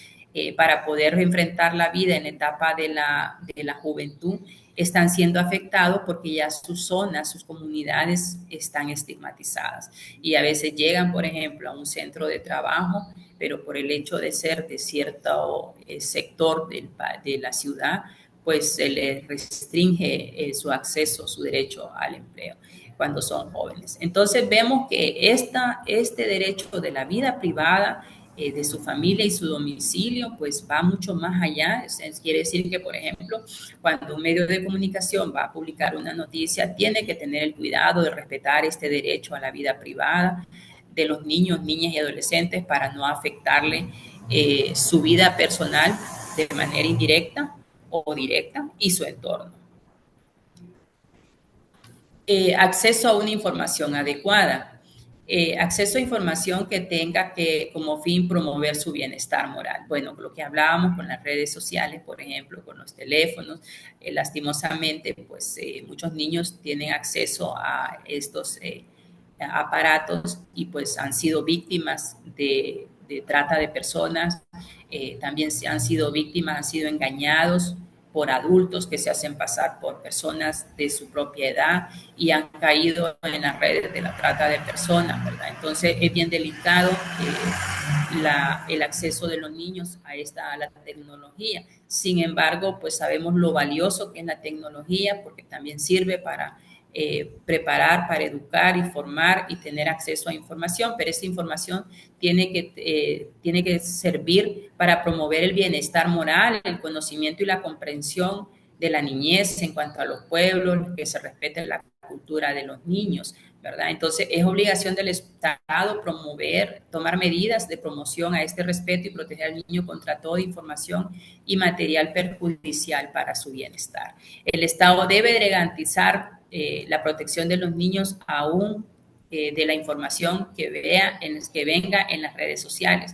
para poder enfrentar la vida en la etapa de la juventud, están siendo afectados porque ya sus zonas, sus comunidades están estigmatizadas. Y a veces llegan, por ejemplo, a un centro de trabajo, pero por el hecho de ser de cierto sector de la ciudad, pues se les restringe su acceso, su derecho al empleo cuando son jóvenes. Entonces vemos que este derecho de la vida privada, de su familia y su domicilio, pues va mucho más allá. Quiere decir que, por ejemplo, cuando un medio de comunicación va a publicar una noticia, tiene que tener el cuidado de respetar este derecho a la vida privada de los niños, niñas y adolescentes para no afectarle su vida personal de manera indirecta o directa y su entorno. Acceso a una información adecuada. Acceso a información que tenga que como fin promover su bienestar moral. Bueno, lo que hablábamos con las redes sociales, por ejemplo, con los teléfonos, lastimosamente, pues muchos niños tienen acceso a estos aparatos y pues han sido víctimas de trata de personas, también se han sido víctimas, han sido engañados por adultos que se hacen pasar por personas de su propia edad y han caído en las redes de la trata de personas, ¿verdad? Entonces es bien delicado el acceso de los niños a la tecnología. Sin embargo, pues sabemos lo valioso que es la tecnología porque también sirve para preparar, para educar y formar y tener acceso a información, pero esa información tiene que servir para promover el bienestar moral, el conocimiento y la comprensión de la niñez en cuanto a los pueblos, que se respete la cultura de los niños, ¿verdad? Entonces, es obligación del Estado promover, tomar medidas de promoción a este respeto y proteger al niño contra toda información y material perjudicial para su bienestar. El Estado debe garantizar la protección de los niños aún de la información que venga en las redes sociales.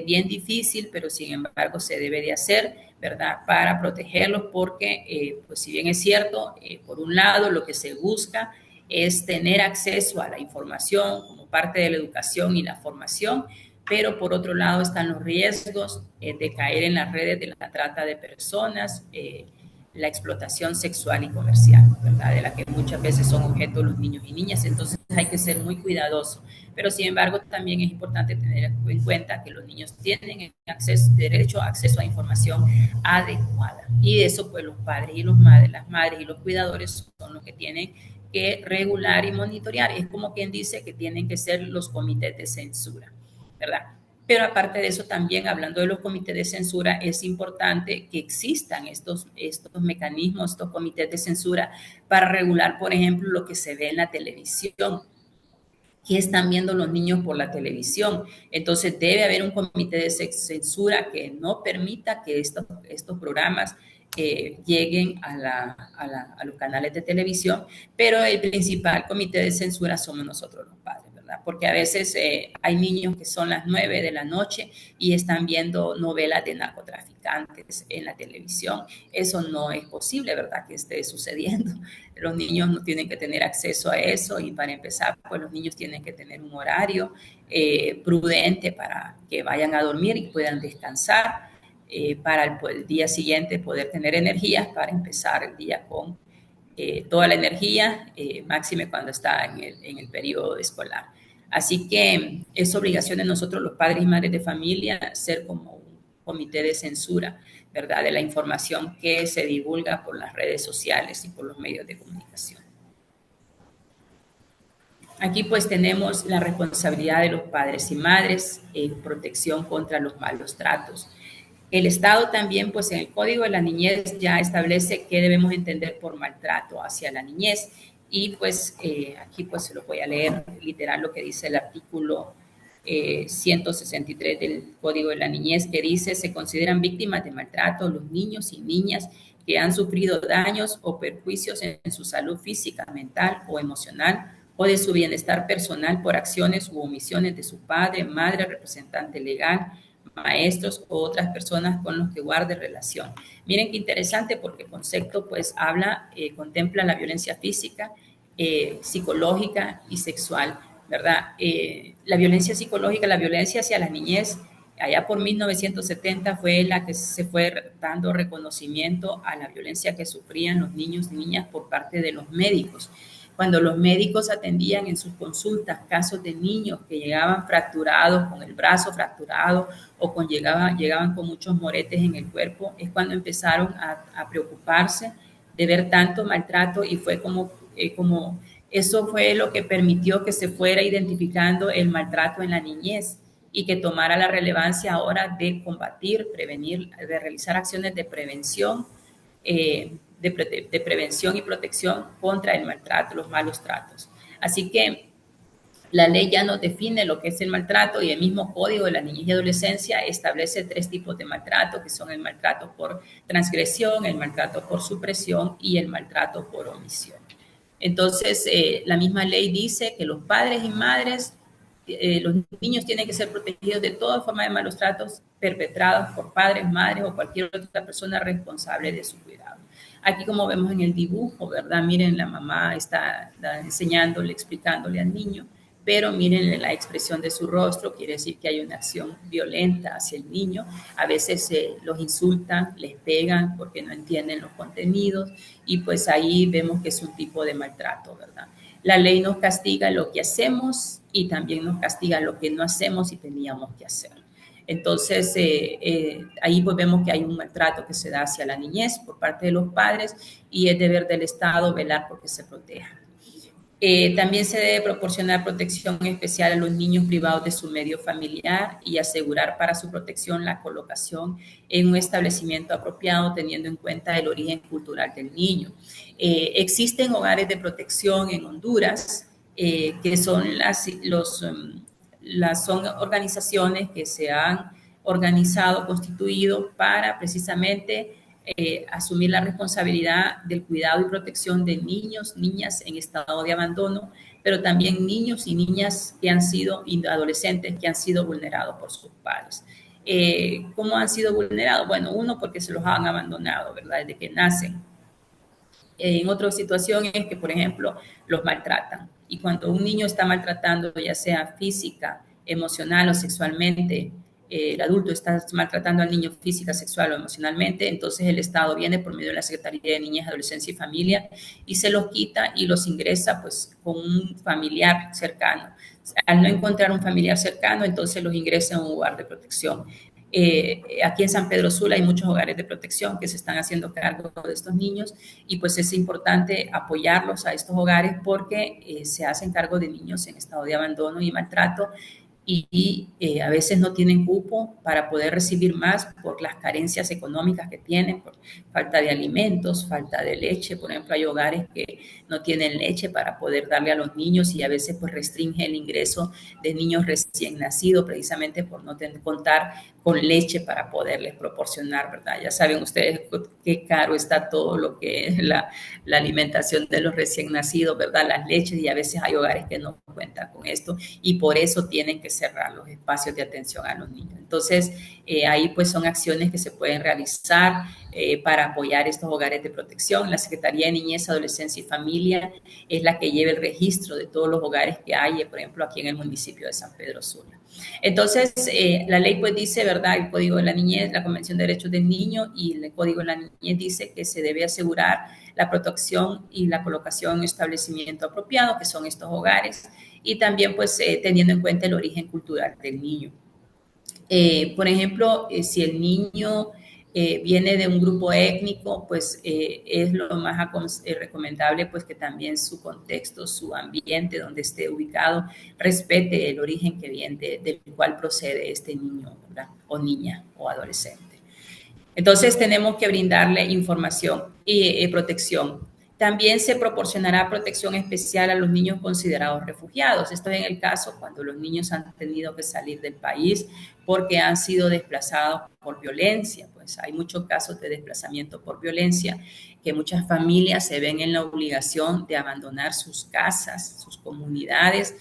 Bien difícil, pero sin embargo se debe de hacer, ¿verdad? Para protegerlos porque, pues si bien es cierto, por un lado lo que se busca es tener acceso a la información como parte de la educación y la formación, pero por otro lado están los riesgos de caer en las redes de la trata de personas, la explotación sexual y comercial, ¿verdad? De la que muchas veces son objeto los niños y niñas. Entonces hay que ser muy cuidadoso. Pero sin embargo, también es importante tener en cuenta que los niños tienen derecho a acceso a información adecuada. Y de eso, pues los padres y las madres y los cuidadores son los que tienen que regular y monitorear. Es como quien dice que tienen que ser los comités de censura, ¿verdad? Pero aparte de eso, también hablando de los comités de censura, es importante que existan estos mecanismos, estos comités de censura para regular, por ejemplo, lo que se ve en la televisión. ¿Qué están viendo los niños por la televisión? Entonces debe haber un comité de censura que no permita que estos programas lleguen a los canales de televisión, pero el principal comité de censura somos nosotros los padres, ¿verdad? Porque a veces hay niños que son las 9 de la noche y están viendo novelas de narcotraficantes en la televisión. Eso no es posible, ¿verdad? Que esté sucediendo. Los niños no tienen que tener acceso a eso y para empezar, pues los niños tienen que tener un horario prudente para que vayan a dormir y puedan descansar para el día siguiente poder tener energías para empezar el día con toda la energía, máxime cuando está en el periodo escolar. Así que es obligación de nosotros los padres y madres de familia ser como un comité de censura, ¿verdad? De la información que se divulga por las redes sociales y por los medios de comunicación. Aquí pues tenemos la responsabilidad de los padres y madres en protección contra los malos tratos. El Estado también, pues en el Código de la Niñez ya establece qué debemos entender por maltrato hacia la niñez. Y pues aquí pues se lo voy a leer literal lo que dice el artículo 163 del Código de la Niñez, que dice: se consideran víctimas de maltrato los niños y niñas que han sufrido daños o perjuicios en su salud física, mental o emocional o de su bienestar personal por acciones u omisiones de su padre, madre, representante legal, maestros o otras personas con los que guarde relación. Miren qué interesante porque el concepto pues contempla la violencia física, psicológica y sexual, ¿verdad? La violencia psicológica, la violencia hacia la niñez, allá por 1970 fue la que se fue dando reconocimiento a la violencia que sufrían los niños y niñas por parte de los médicos. Cuando los médicos atendían en sus consultas casos de niños que llegaban fracturados, con el brazo fracturado o llegaban con muchos moretes en el cuerpo, es cuando empezaron a preocuparse de ver tanto maltrato y fue como eso fue lo que permitió que se fuera identificando el maltrato en la niñez y que tomara la relevancia ahora de combatir, prevenir, de realizar acciones de prevención, de prevención y protección contra el maltrato, los malos tratos. Así que la ley ya nos define lo que es el maltrato y el mismo Código de la Niñez y Adolescencia establece 3 tipos de maltrato, que son el maltrato por transgresión, el maltrato por supresión y el maltrato por omisión. Entonces, la misma ley dice que los padres y madres, los niños tienen que ser protegidos de toda forma de malos tratos perpetrados por padres, madres o cualquier otra persona responsable de su cuidado. Aquí como vemos en el dibujo, ¿verdad? Miren, la mamá está enseñándole, explicándole al niño pero miren la expresión de su rostro, quiere decir que hay una acción violenta hacia el niño. A veces los insultan, les pegan porque no entienden los contenidos y pues ahí vemos que es un tipo de maltrato, ¿verdad? La ley nos castiga lo que hacemos y también nos castiga lo que no hacemos y teníamos que hacer. Entonces, ahí pues vemos que hay un maltrato que se da hacia la niñez por parte de los padres y es deber del Estado velar porque se proteja. También se debe proporcionar protección especial a los niños privados de su medio familiar y asegurar para su protección la colocación en un establecimiento apropiado teniendo en cuenta el origen cultural del niño. Existen hogares de protección en Honduras que son son organizaciones que se han organizado, constituido para precisamente asumir la responsabilidad del cuidado y protección de niños, niñas en estado de abandono, pero también niños y niñas que han sido, y adolescentes que han sido vulnerados por sus padres. ¿Cómo han sido vulnerados? Bueno, uno, porque se los han abandonado, ¿verdad? Desde que nacen. En otra situación es que, por ejemplo, los maltratan. Y cuando un niño está maltratando, ya sea física, emocional o sexualmente, el adulto está maltratando al niño física, sexual o emocionalmente, entonces el Estado viene por medio de la Secretaría de Niñez, Adolescencia y Familia y se los quita y los ingresa pues con un familiar cercano. Al no encontrar un familiar cercano, entonces los ingresa en un lugar de protección. Aquí en San Pedro Sula hay muchos hogares de protección que se están haciendo cargo de estos niños y pues es importante apoyarlos a estos hogares porque se hacen cargo de niños en estado de abandono y maltrato y a veces no tienen cupo para poder recibir más por las carencias económicas que tienen, por falta de alimentos, falta de leche. Por ejemplo, hay hogares que no tienen leche para poder darle a los niños y a veces pues restringe el ingreso de niños recién nacidos precisamente por no contar con leche para poderles proporcionar, ¿verdad? Ya saben ustedes qué caro está todo lo que es la alimentación de los recién nacidos, ¿verdad? Las leches y a veces hay hogares que no cuentan con esto y por eso tienen que cerrar los espacios de atención a los niños. Entonces, ahí pues son acciones que se pueden realizar para apoyar estos hogares de protección. La Secretaría de Niñez, Adolescencia y Familia es la que lleva el registro de todos los hogares que hay, por ejemplo, aquí en el municipio de San Pedro Sula. Entonces, la ley pues dice, ¿verdad? El Código de la Niñez, la Convención de Derechos del Niño y el Código de la Niñez dice que se debe asegurar la protección y la colocación en un establecimiento apropiado, que son estos hogares, y también pues teniendo en cuenta el origen cultural del niño. Por ejemplo, si el niño viene de un grupo étnico, pues es lo más recomendable pues que también su contexto, su ambiente donde esté ubicado, respete el origen que viene, del cual procede este niño, ¿verdad? O niña o adolescente. Entonces tenemos que brindarle información y protección. También se proporcionará protección especial a los niños considerados refugiados. Esto es en el caso cuando los niños han tenido que salir del país porque han sido desplazados por violencia. Pues hay muchos casos de desplazamiento por violencia que muchas familias se ven en la obligación de abandonar sus casas, sus comunidades,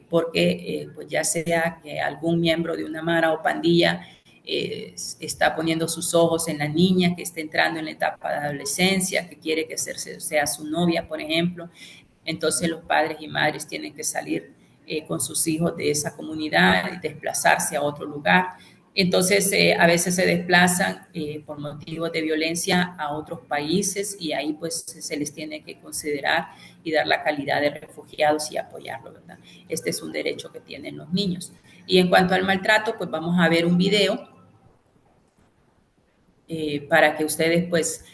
porque pues ya sea que algún miembro de una mara o pandilla está poniendo sus ojos en la niña que está entrando en la etapa de adolescencia, que quiere que sea su novia, por ejemplo. Entonces los padres y madres tienen que salir con sus hijos de esa comunidad y desplazarse a otro lugar. Entonces, a veces se desplazan por motivos de violencia a otros países y ahí pues se les tiene que considerar y dar la calidad de refugiados y apoyarlo, ¿verdad? Este es un derecho que tienen los niños. Y en cuanto al maltrato, pues vamos a ver un video para que ustedes pues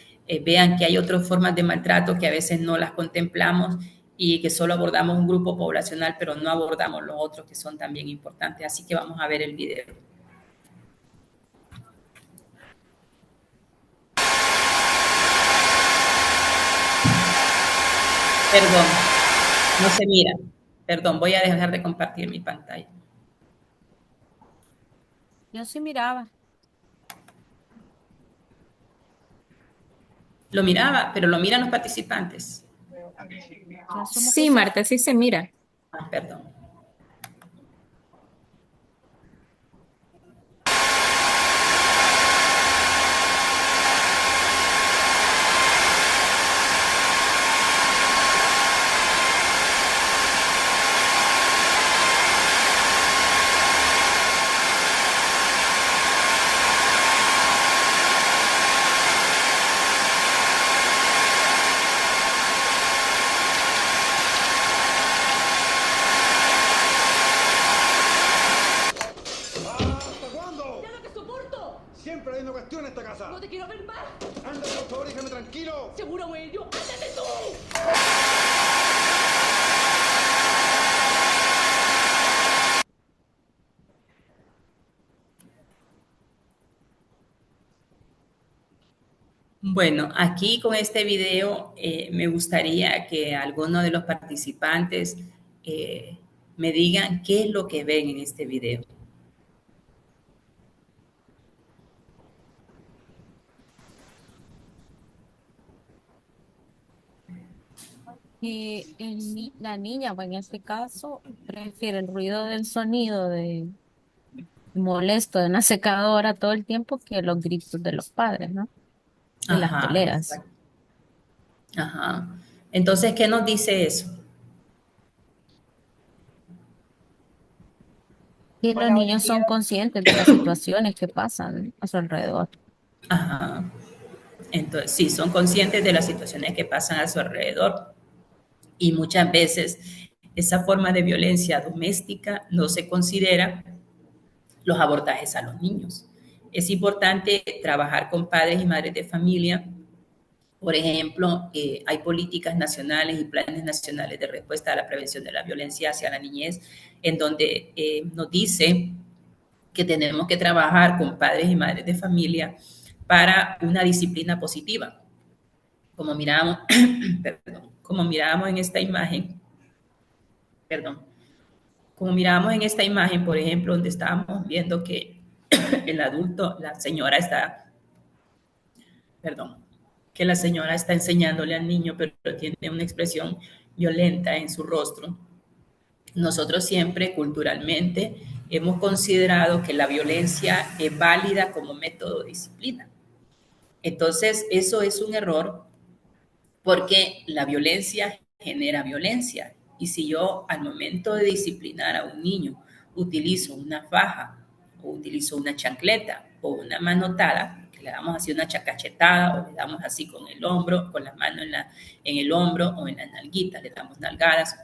vean que hay otras formas de maltrato que a veces no las contemplamos y que solo abordamos un grupo poblacional, pero no abordamos los otros que son también importantes. Así que vamos a ver el video. Perdón, no se mira. Perdón, voy a dejar de compartir mi pantalla. Yo sí miraba. Lo miraba, pero lo miran los participantes. Sí, Marta, sí se mira. Ah, perdón. Bueno, aquí con este video me gustaría que algunos de los participantes me digan qué es lo que ven en este video. La niña, pues, en este caso, prefiere el ruido del sonido molesto de una secadora todo el tiempo que los gritos de los padres, ¿no? De las Ajá, peleas. exacto. Ajá. Entonces, ¿qué nos dice eso? Y los Bueno, hoy en niños día son conscientes de las situaciones que pasan a su alrededor. Ajá. Entonces, sí, son conscientes de las situaciones que pasan a su alrededor y muchas veces esa forma de violencia doméstica no se considera los abordajes a los niños. Es importante trabajar con padres y madres de familia. Por ejemplo, hay políticas nacionales y planes nacionales de respuesta a la prevención de la violencia hacia la niñez, en donde nos dice que tenemos que trabajar con padres y madres de familia para una disciplina positiva. Como miramos, perdón, como mirábamos en esta imagen, perdón, como mirábamos en esta imagen, por ejemplo, donde estábamos viendo que el adulto, la señora está, perdón, que la señora está enseñándole al niño, pero tiene una expresión violenta en su rostro. Nosotros siempre culturalmente hemos considerado que la violencia es válida como método de disciplina. Entonces, eso es un error porque la violencia genera violencia. Y si yo al momento de disciplinar a un niño utilizo una faja o utilizo una chancleta o una manotada, que le damos así una chacachetada o le damos así con el hombro, con la mano en el hombro o en la nalguita, le damos nalgadas,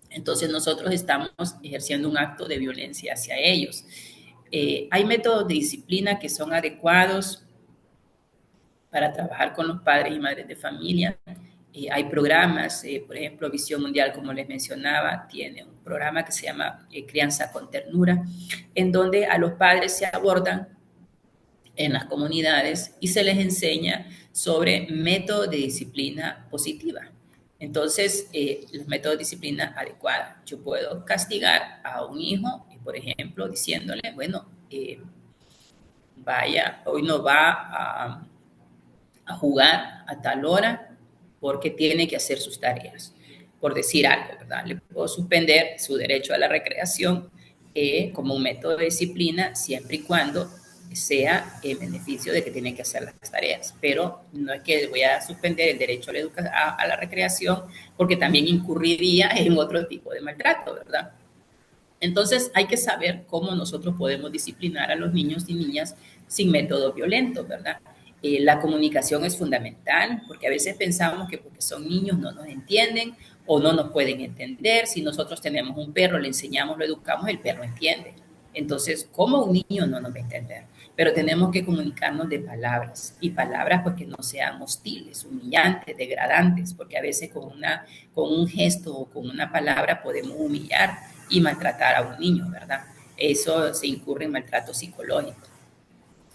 entonces nosotros estamos ejerciendo un acto de violencia hacia ellos. Hay métodos de disciplina que son adecuados para trabajar con los padres y madres de familia. Hay programas, por ejemplo, Visión Mundial, como les mencionaba, tiene un programa que se llama Crianza con Ternura, en donde a los padres se abordan en las comunidades y se les enseña sobre métodos de disciplina positiva. Entonces, los métodos de disciplina adecuada. Yo puedo castigar a un hijo, por ejemplo, diciéndole, bueno, vaya, hoy no va a jugar a tal hora porque tiene que hacer sus tareas, por decir algo, ¿verdad? Le puedo suspender su derecho a la recreación como un método de disciplina siempre y cuando sea en beneficio de que tiene que hacer las tareas, pero no es que voy a suspender el derecho a la recreación porque también incurriría en otro tipo de maltrato, ¿verdad? Entonces hay que saber cómo nosotros podemos disciplinar a los niños y niñas sin métodos violentos, ¿verdad? La comunicación es fundamental porque a veces pensamos que porque son niños no nos entienden o no nos pueden entender. Si nosotros tenemos un perro, le enseñamos, lo educamos, el perro entiende. Entonces, ¿cómo un niño no nos va a entender? Pero tenemos que comunicarnos de palabras y palabras pues que no sean hostiles, humillantes, degradantes, porque a veces con un gesto o con una palabra podemos humillar y maltratar a un niño, ¿verdad? Eso se incurre en maltrato psicológico.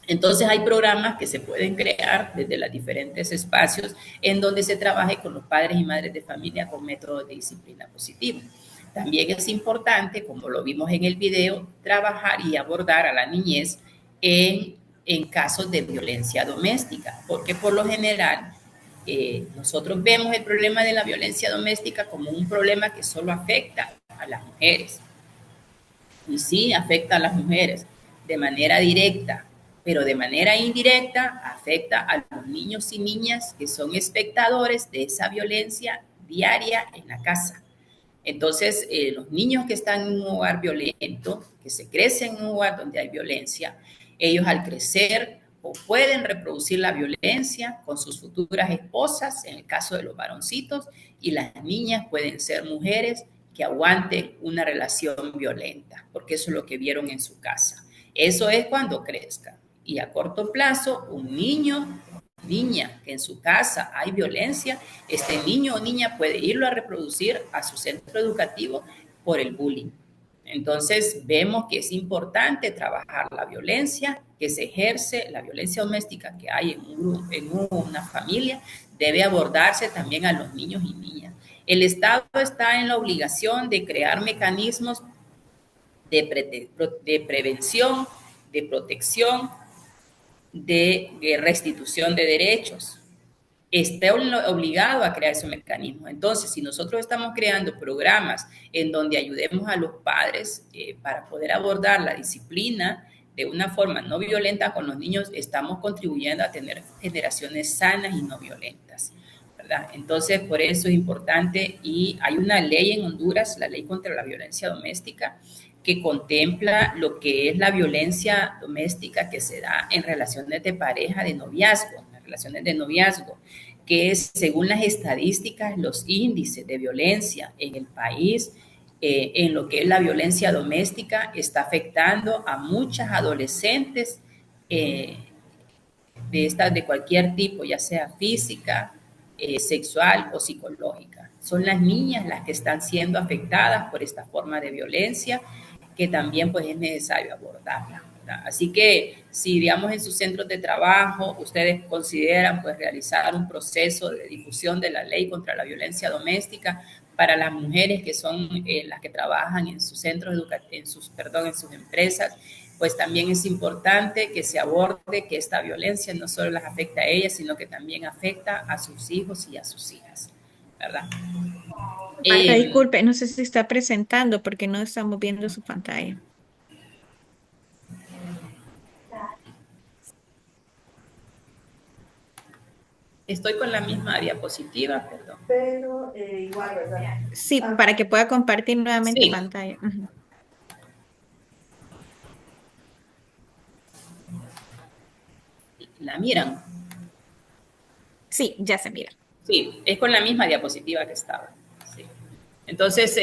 Entonces hay programas que se pueden crear desde los diferentes espacios en donde se trabaje con los padres y madres de familia con métodos de disciplina positiva. También es importante, como lo vimos en el video, trabajar y abordar a la niñez en casos de violencia doméstica, porque por lo general nosotros vemos el problema de la violencia doméstica como un problema que solo afecta a las mujeres. Y sí, afecta a las mujeres de manera directa, pero de manera indirecta afecta a los niños y niñas que son espectadores de esa violencia diaria en la casa. Entonces, los niños que están en un hogar violento, que se crecen en un hogar donde hay violencia, ellos al crecer o pueden reproducir la violencia con sus futuras esposas, en el caso de los varoncitos, y las niñas pueden ser mujeres que aguanten una relación violenta, porque eso es lo que vieron en su casa. Eso es cuando crezcan. Y a corto plazo, un niño, niña, que en su casa hay violencia, este niño o niña puede irlo a reproducir a su centro educativo por el bullying. Entonces, vemos que es importante trabajar la violencia que se ejerce, la violencia doméstica que hay en una familia, debe abordarse también a los niños y niñas. El Estado está en la obligación de crear mecanismos de prevención, de protección, de restitución de derechos. Está obligado a crear ese mecanismo. Entonces, si nosotros estamos creando programas en donde ayudemos a los padres para poder abordar la disciplina de una forma no violenta con los niños, estamos contribuyendo a tener generaciones sanas y no violentas, ¿verdad? Entonces, por eso es importante, y hay una ley en Honduras, la ley contra la violencia doméstica, que contempla lo que es la violencia doméstica que se da en relaciones de pareja, de noviazgo, en relaciones de noviazgo, que es, según las estadísticas, los índices de violencia en el país, en lo que es la violencia doméstica, está afectando a muchas adolescentes de cualquier tipo, ya sea física, sexual o psicológica. Son las niñas las que están siendo afectadas por esta forma de violencia, que también pues es necesario abordarla, ¿verdad? Así que si, digamos, en sus centros de trabajo ustedes consideran pues realizar un proceso de difusión de la ley contra la violencia doméstica para las mujeres que son las que trabajan en sus centros educativos, en sus empresas, pues también es importante que se aborde que esta violencia no solo las afecta a ellas, sino que también afecta a sus hijos y a sus hijas, ¿verdad? Marta, disculpe, no sé si está presentando porque no estamos viendo su pantalla. Estoy con la misma diapositiva, perdón. Pero igual, ¿verdad? Sí, para que pueda compartir nuevamente Sí. pantalla. Ujú. ¿La miran? Sí, ya se mira. Sí, es con la misma diapositiva que estaba. Sí. Entonces,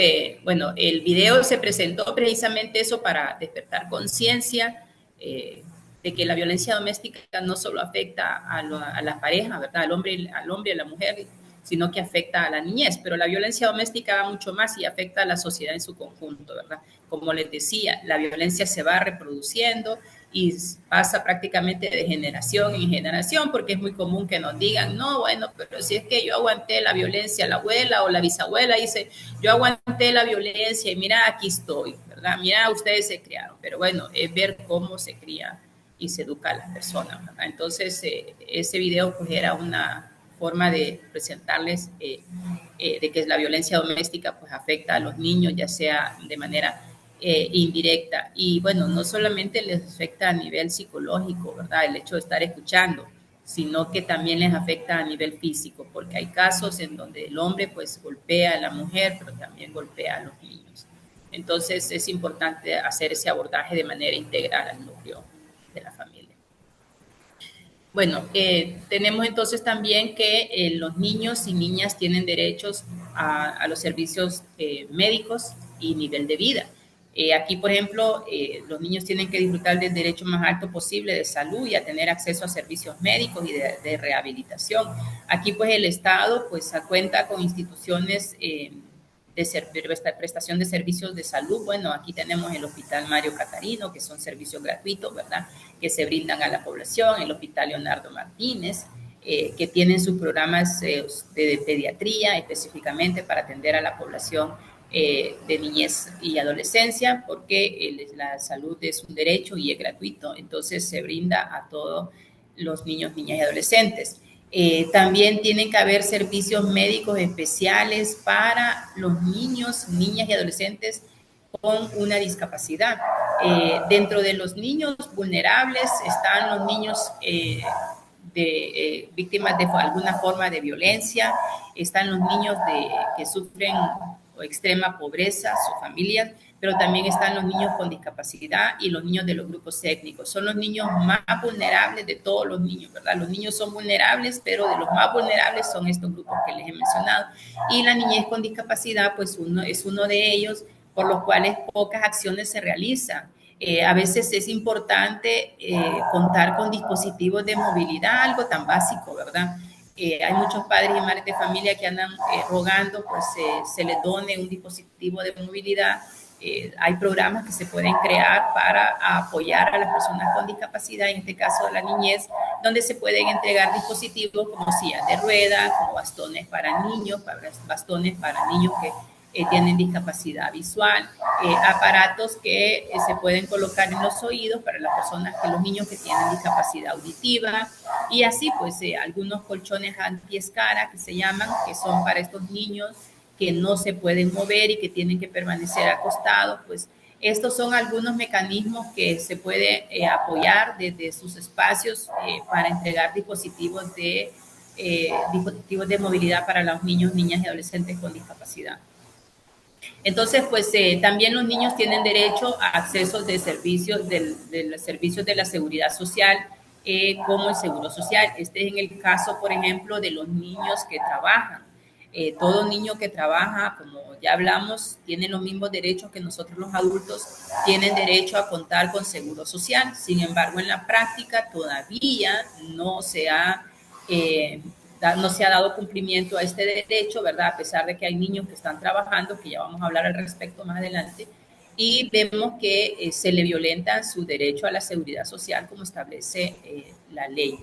bueno, el video se presentó precisamente eso para despertar conciencia de que la violencia doméstica no solo afecta a la pareja, ¿verdad? Al hombre y a la mujer, sino que afecta a la niñez, pero la violencia doméstica va mucho más y afecta a la sociedad en su conjunto, ¿verdad? Como les decía, la violencia se va reproduciendo y pasa prácticamente de generación en generación, porque es muy común que nos digan, no, bueno, pero si es que yo aguanté la violencia, la abuela o la bisabuela dice, yo aguanté la violencia y mira, aquí estoy, ¿verdad? Mira, ustedes se criaron, pero bueno, es ver cómo se cría y se educa a las personas, ¿verdad? Entonces, ese video pues era una forma de presentarles de que la violencia doméstica pues afecta a los niños, ya sea de manera indirecta. Y bueno, no solamente les afecta a nivel psicológico, ¿verdad? El hecho de estar escuchando, sino que también les afecta a nivel físico, porque hay casos en donde el hombre pues golpea a la mujer, pero también golpea a los niños. Entonces es importante hacer ese abordaje de manera integral al núcleo de la familia. Bueno, tenemos entonces también que los niños y niñas tienen derechos a los servicios médicos y nivel de vida. Aquí, por ejemplo, los niños tienen que disfrutar del derecho más alto posible de salud y a tener acceso a servicios médicos y de rehabilitación. Aquí, pues, el Estado pues, cuenta con instituciones de prestación de servicios de salud. Bueno, aquí tenemos el Hospital Mario Catarino, que son servicios gratuitos, ¿verdad?, que se brindan a la población, el Hospital Leonardo Martínez, que tienen sus programas de pediatría específicamente para atender a la población de niñez y adolescencia, porque la salud es un derecho y es gratuito, entonces se brinda a todos los niños, niñas y adolescentes. También tienen que haber servicios médicos especiales para los niños, niñas y adolescentes con una discapacidad. Dentro de los niños vulnerables están los niños víctimas de alguna forma de violencia, están los niños que sufren extrema pobreza, sus familias, pero también están los niños con discapacidad y los niños de los grupos étnicos. Son los niños más vulnerables de todos los niños, ¿verdad? Los niños son vulnerables, pero de los más vulnerables son estos grupos que les he mencionado. Y la niñez con discapacidad, pues es uno de ellos, por los cuales pocas acciones se realizan. A veces es importante contar con dispositivos de movilidad, algo tan básico, ¿verdad? Hay muchos padres y madres de familia que andan rogando, pues se les done un dispositivo de movilidad hay programas que se pueden crear para apoyar a las personas con discapacidad, en este caso de la niñez, donde se pueden entregar dispositivos como sillas de ruedas, como bastones para niños que tienen discapacidad visual, aparatos que se pueden colocar en los oídos para las personas, los niños que tienen discapacidad auditiva, y así pues algunos colchones antiescara que se llaman, que son para estos niños que no se pueden mover y que tienen que permanecer acostados. Pues estos son algunos mecanismos que se puede apoyar desde sus espacios para entregar dispositivos de movilidad para los niños, niñas y adolescentes con discapacidad. Entonces, pues también los niños tienen derecho a accesos de servicios de los servicios de la seguridad social, como el seguro social. Este es en el caso, por ejemplo, de los niños que trabajan. Todo niño que trabaja, como ya hablamos, tiene los mismos derechos que nosotros los adultos, tienen derecho a contar con seguro social. Sin embargo, en la práctica todavía no se ha dado cumplimiento a este derecho, ¿verdad? A pesar de que hay niños que están trabajando, que ya vamos a hablar al respecto más adelante, y vemos que se le violenta su derecho a la seguridad social como establece la ley.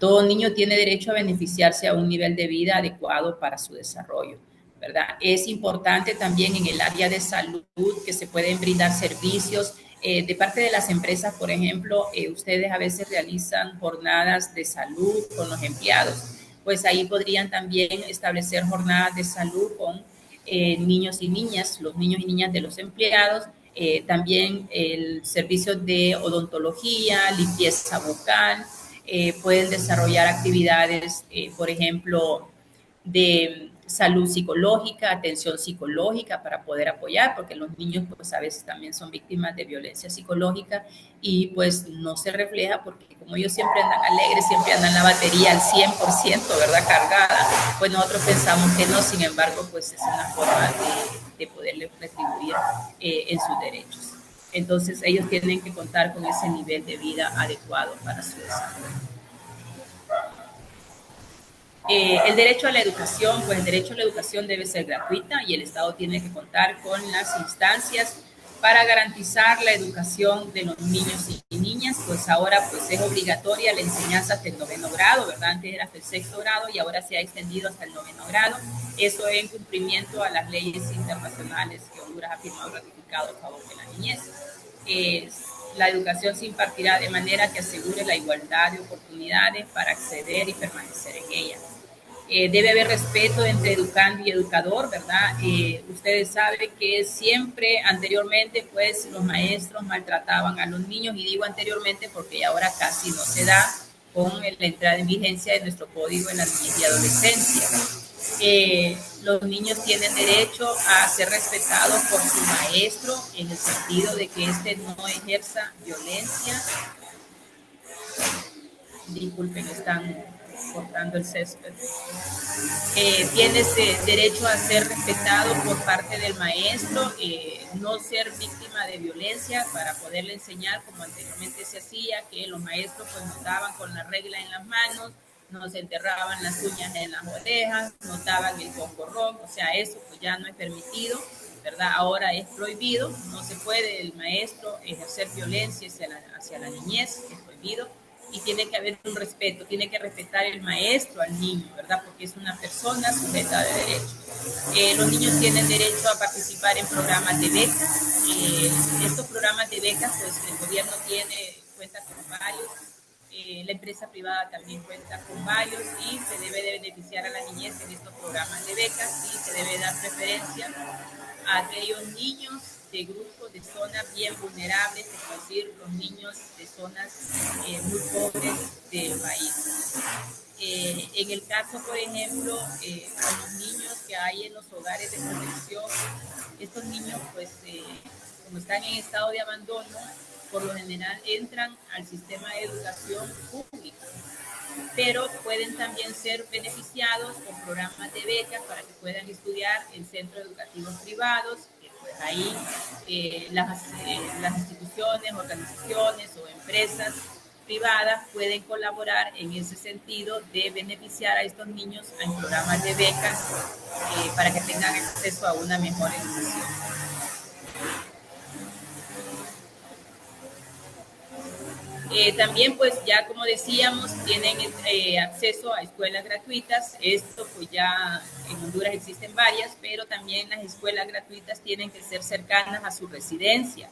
Todo niño tiene derecho a beneficiarse a un nivel de vida adecuado para su desarrollo, ¿verdad? Es importante también en el área de salud que se pueden brindar servicios de parte de las empresas. Por ejemplo, ustedes a veces realizan jornadas de salud con los empleados, pues ahí podrían también establecer jornadas de salud con niños y niñas, los niños y niñas de los empleados, también el servicio de odontología, limpieza bucal, pueden desarrollar actividades, por ejemplo, de salud psicológica, atención psicológica para poder apoyar, porque los niños pues a veces también son víctimas de violencia psicológica y pues no se refleja porque como ellos siempre andan alegres, siempre andan la batería al 100%, ¿verdad? Cargada, pues nosotros pensamos que no, sin embargo pues es una forma de poderles retribuir en sus derechos. Entonces ellos tienen que contar con ese nivel de vida adecuado para su desarrollo. El derecho a la educación, pues el derecho a la educación debe ser gratuita y el Estado tiene que contar con las instancias para garantizar la educación de los niños y niñas. Pues ahora pues es obligatoria la enseñanza hasta el 9º grado, ¿verdad? Antes era hasta el 6º grado y ahora se ha extendido hasta el 9º grado. Eso en cumplimiento a las leyes internacionales que Honduras ha firmado y ratificado a favor de la niñez. La educación se impartirá de manera que asegure la igualdad de oportunidades para acceder y permanecer en ella. Debe haber respeto entre educando y educador, ¿verdad? Ustedes saben que siempre anteriormente pues los maestros maltrataban a los niños, y digo anteriormente porque ahora casi no se da con la entrada en vigencia de nuestro Código de la Niñez y Adolescencia. Los niños tienen derecho a ser respetados por su maestro en el sentido de que éste no ejerza violencia. Disculpen, están cortando el césped. Tienes derecho a ser respetado por parte del maestro, no ser víctima de violencia para poderle enseñar como anteriormente se hacía, que los maestros pues nos daban con la regla en las manos, nos enterraban las uñas en las orejas, nos daban el concorrón, o sea, eso pues ya no es permitido, ¿verdad? Ahora es prohibido, no se puede el maestro ejercer violencia hacia la niñez, es prohibido. Y tiene que haber un respeto, tiene que respetar el maestro al niño, ¿verdad? Porque es una persona sujeta de derechos. Los niños tienen derecho a participar en programas de becas. Estos programas de becas, pues el gobierno cuenta con varios, la empresa privada también cuenta con varios, y se debe de beneficiar a la niñez en estos programas de becas, y se debe dar preferencia a aquellos niños de grupos de zonas bien vulnerables, es decir, los niños de zonas muy pobres del país. En el caso, por ejemplo, con los niños que hay en los hogares de protección, estos niños, pues, como están en estado de abandono, por lo general entran al sistema de educación pública, pero pueden también ser beneficiados con programas de becas para que puedan estudiar en centros educativos privados. Pues ahí las instituciones, organizaciones o empresas privadas pueden colaborar en ese sentido de beneficiar a estos niños en programas de becas para que tengan acceso a una mejor educación. También, pues ya como decíamos, tienen acceso a escuelas gratuitas. Esto pues ya en Honduras existen varias, pero también las escuelas gratuitas tienen que ser cercanas a su residencia.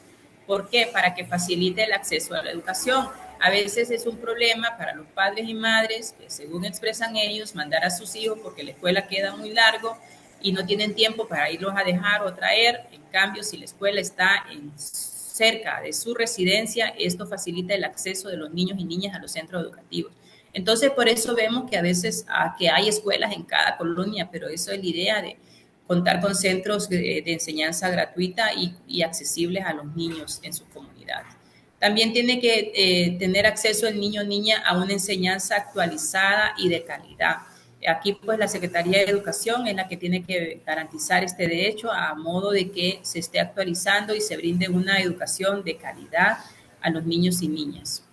¿Por qué? Para que facilite el acceso a la educación. A veces es un problema para los padres y madres, que según expresan ellos, mandar a sus hijos porque la escuela queda muy largo y no tienen tiempo para irlos a dejar o traer. En cambio, si la escuela está cerca de su residencia, esto facilita el acceso de los niños y niñas a los centros educativos. Entonces, por eso vemos que a veces que hay escuelas en cada colonia, pero eso es la idea de contar con centros de enseñanza gratuita y accesibles a los niños en sus comunidades. También tiene que tener acceso el niño o niña a una enseñanza actualizada y de calidad. Aquí, pues, la Secretaría de Educación es la que tiene que garantizar este derecho a modo de que se esté actualizando y se brinde una educación de calidad a los niños y niñas.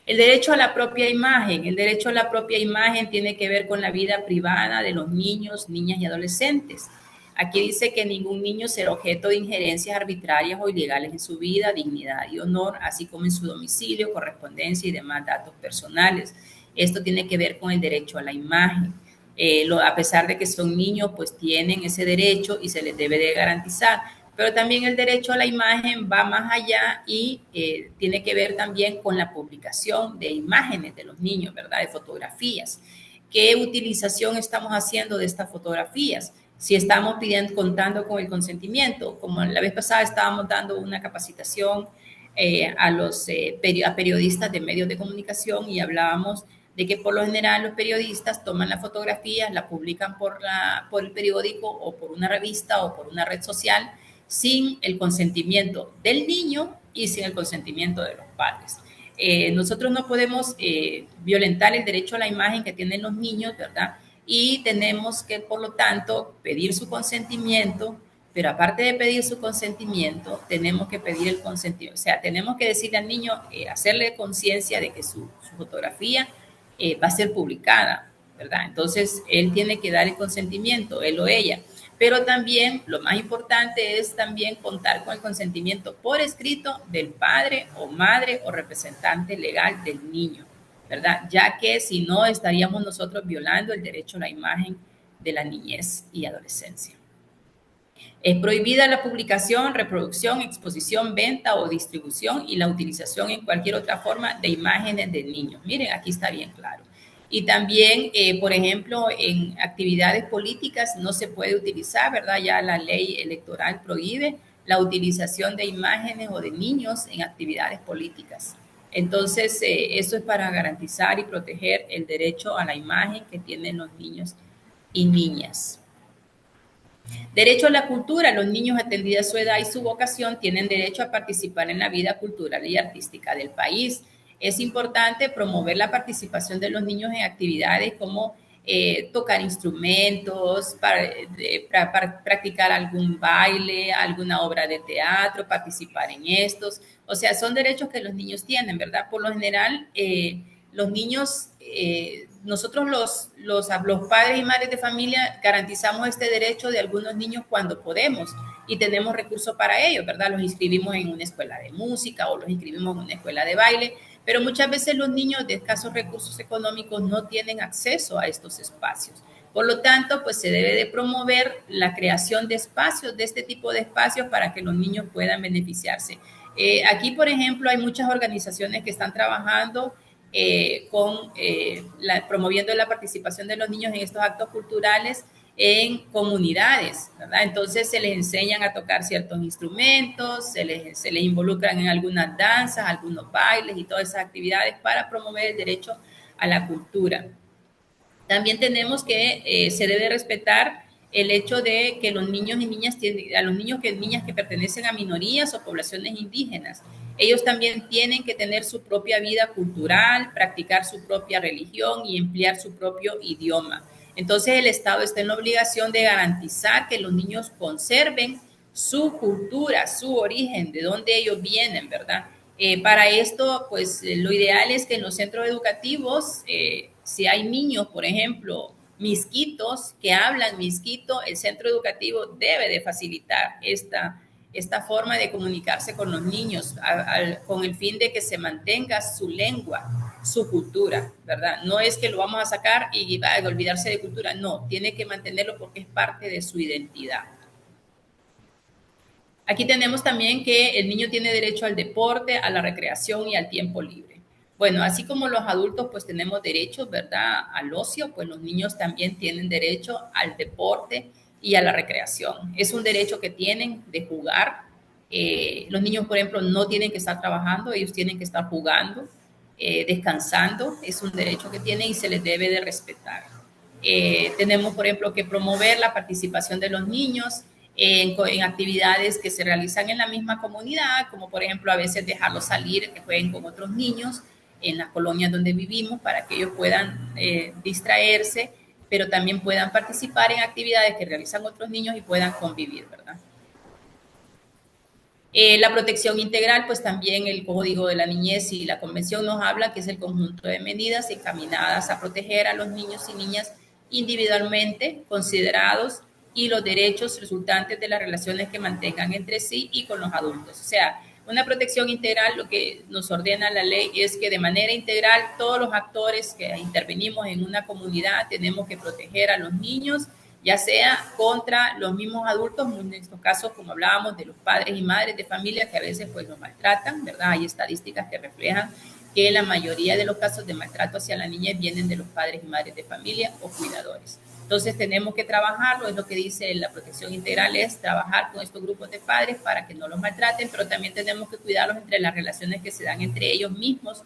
El derecho a la propia imagen. El derecho a la propia imagen tiene que ver con la vida privada de los niños, niñas y adolescentes. Aquí dice que ningún niño será objeto de injerencias arbitrarias o ilegales en su vida, dignidad y honor, así como en su domicilio, correspondencia y demás datos personales. Esto tiene que ver con el derecho a la imagen. A pesar de que son niños, pues tienen ese derecho y se les debe de garantizar. Pero también el derecho a la imagen va más allá y tiene que ver también con la publicación de imágenes de los niños, ¿verdad? De fotografías. ¿Qué utilización estamos haciendo de estas fotografías? Si estamos pidiendo, contando con el consentimiento, como la vez pasada estábamos dando una capacitación a periodistas de medios de comunicación y hablábamos de que por lo general los periodistas toman las fotografías, la publican por el periódico o por una revista o por una red social sin el consentimiento del niño y sin el consentimiento de los padres. Nosotros no podemos violentar el derecho a la imagen que tienen los niños, ¿verdad? Y tenemos que, por lo tanto, pedir su consentimiento, pero aparte de pedir su consentimiento, tenemos que pedir el consentimiento, o sea, tenemos que decirle al niño, hacerle conciencia de que su fotografía va a ser publicada, ¿verdad? Entonces, él tiene que dar el consentimiento, él o ella. Pero también lo más importante es también contar con el consentimiento por escrito del padre o madre o representante legal del niño, ¿verdad? Ya que si no estaríamos nosotros violando el derecho a la imagen de la niñez y adolescencia. Es prohibida la publicación, reproducción, exposición, venta o distribución y la utilización en cualquier otra forma de imágenes de niños. Miren, aquí está bien claro. Y también, por ejemplo, en actividades políticas no se puede utilizar, ¿verdad? Ya la ley electoral prohíbe la utilización de imágenes o de niños en actividades políticas. Entonces, eso es para garantizar y proteger el derecho a la imagen que tienen los niños y niñas. Derecho a la cultura. Los niños, atendida su edad y su vocación, tienen derecho a participar en la vida cultural y artística del país. Es importante promover la participación de los niños en actividades como tocar instrumentos, para practicar algún baile, alguna obra de teatro, participar en estos. O sea, son derechos que los niños tienen, ¿verdad? Por lo general, los niños, nosotros los padres y madres de familia garantizamos este derecho de algunos niños cuando podemos y tenemos recursos para ellos, ¿verdad? Los inscribimos en una escuela de música o los inscribimos en una escuela de baile, pero muchas veces los niños de escasos recursos económicos no tienen acceso a estos espacios. Por lo tanto, pues se debe de promover la creación de espacios, de este tipo de espacios para que los niños puedan beneficiarse. Aquí, por ejemplo, hay muchas organizaciones que están trabajando promoviendo la participación de los niños en estos actos culturales en comunidades, ¿verdad? Entonces se les enseñan a tocar ciertos instrumentos, se les involucran en algunas danzas, algunos bailes y todas esas actividades para promover el derecho a la cultura. También tenemos que se debe respetar el hecho de que los niños y niñas, a los niños y niñas que pertenecen a minorías o poblaciones indígenas, ellos también tienen que tener su propia vida cultural, practicar su propia religión y emplear su propio idioma. Entonces el Estado está en la obligación de garantizar que los niños conserven su cultura, su origen, de dónde ellos vienen, ¿verdad? Para esto, pues lo ideal es que en los centros educativos, si hay niños, por ejemplo, misquitos que hablan misquito, el centro educativo debe de facilitar esta forma de comunicarse con los niños con el fin de que se mantenga su lengua, su cultura, ¿verdad? No es que lo vamos a sacar y va a olvidarse de cultura, no, tiene que mantenerlo porque es parte de su identidad. Aquí tenemos también que el niño tiene derecho al deporte, a la recreación y al tiempo libre. Bueno, así como los adultos pues tenemos derecho, ¿verdad?, al ocio, pues los niños también tienen derecho al deporte y a la recreación. Es un derecho que tienen de jugar. Los niños, por ejemplo, no tienen que estar trabajando, ellos tienen que estar jugando, descansando. Es un derecho que tienen y se les debe de respetar. Tenemos, por ejemplo, que promover la participación de los niños en actividades que se realizan en la misma comunidad, como por ejemplo a veces dejarlos salir, que jueguen con otros niños en las colonias donde vivimos para que ellos puedan distraerse, pero también puedan participar en actividades que realizan otros niños y puedan convivir, ¿verdad? La protección integral, pues también el Código de la Niñez y la Convención nos habla que es el conjunto de medidas encaminadas a proteger a los niños y niñas individualmente considerados y los derechos resultantes de las relaciones que mantengan entre sí y con los adultos. O sea, una protección integral, lo que nos ordena la ley es que de manera integral todos los actores que intervenimos en una comunidad tenemos que proteger a los niños, ya sea contra los mismos adultos, en estos casos, como hablábamos, de los padres y madres de familia que a veces pues los maltratan, ¿verdad? Hay estadísticas que reflejan que la mayoría de los casos de maltrato hacia la niñez vienen de los padres y madres de familia o cuidadores. Entonces tenemos que trabajarlo, es lo que dice la protección integral, es trabajar con estos grupos de padres para que no los maltraten, pero también tenemos que cuidarlos entre las relaciones que se dan entre ellos mismos